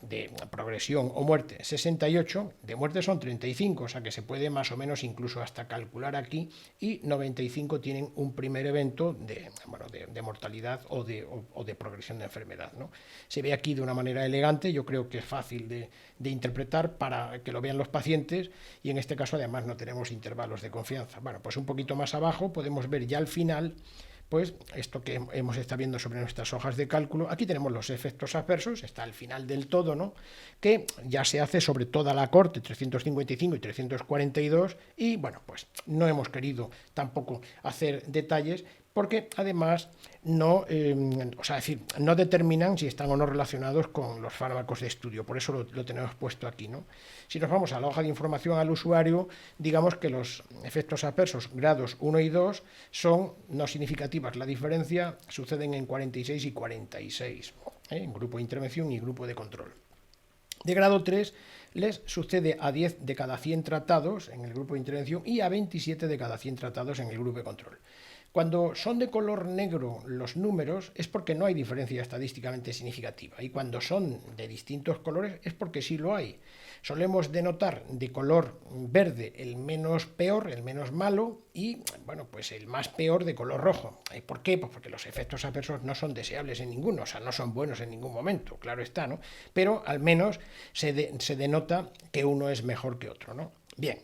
Speaker 1: de progresión o muerte 68, de muerte son 35, o sea que se puede más o menos incluso hasta calcular aquí, y 95 tienen un primer evento de mortalidad o de progresión de enfermedad, ¿no? Se ve aquí de una manera elegante, yo creo que es fácil de interpretar para que lo vean los pacientes, y en este caso además no tenemos intervalos de confianza. Bueno, pues un poquito más abajo podemos ver ya al final pues esto que hemos estado viendo sobre nuestras hojas de cálculo. Aquí tenemos los efectos adversos, está al final del todo, ¿no? Que ya se hace sobre toda la corte 355 y 342, y bueno, pues no hemos querido tampoco hacer detalles, porque además no, no determinan si están o no relacionados con los fármacos de estudio, por eso lo tenemos puesto aquí, ¿no? Si nos vamos a la hoja de información al usuario, digamos que los efectos adversos grados 1 y 2 son no significativas. La diferencia suceden en 46 y 46, en grupo de intervención y grupo de control. De grado 3 les sucede a 10 de cada 100 tratados en el grupo de intervención y a 27 de cada 100 tratados en el grupo de control. Cuando son de color negro los números es porque no hay diferencia estadísticamente significativa, y cuando son de distintos colores es porque sí lo hay. Solemos denotar de color verde el menos peor, el menos malo, y bueno, pues el más peor de color rojo. ¿Por qué? Pues porque los efectos adversos no son deseables en ninguno, o sea, no son buenos en ningún momento, claro está, ¿no? Pero al menos se denota que uno es mejor que otro, ¿no? Bien.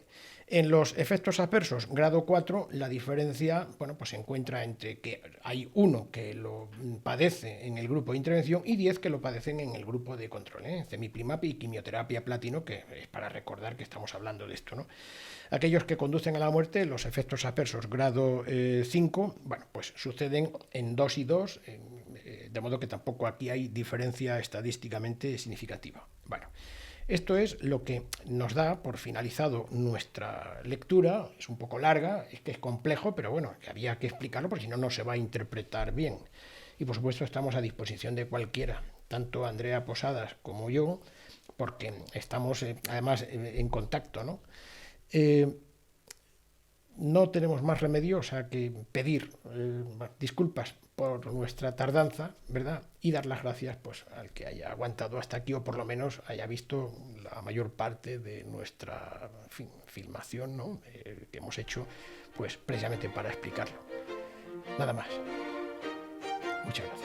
Speaker 1: En los efectos adversos grado 4, la diferencia, bueno, pues se encuentra entre que hay uno que lo padece en el grupo de intervención y 10 que lo padecen en el grupo de control, Cemiplimab y quimioterapia platino, que es para recordar que estamos hablando de esto, ¿no? Aquellos que conducen a la muerte, los efectos adversos grado 5, bueno, pues suceden en 2 y 2, de modo que tampoco aquí hay diferencia estadísticamente significativa. Bueno. Esto es lo que nos da por finalizado nuestra lectura. Es un poco larga, es que es complejo, pero bueno, que había que explicarlo porque si no, no se va a interpretar bien. Y por supuesto estamos a disposición de cualquiera, tanto Andrea Posadas como yo, porque estamos además en contacto, ¿no? No tenemos más remedio, o sea, que pedir disculpas por nuestra tardanza, ¿verdad? Y dar las gracias pues al que haya aguantado hasta aquí, o por lo menos haya visto la mayor parte de nuestra filmación, ¿no? Que hemos hecho pues precisamente para explicarlo. Nada más. Muchas gracias.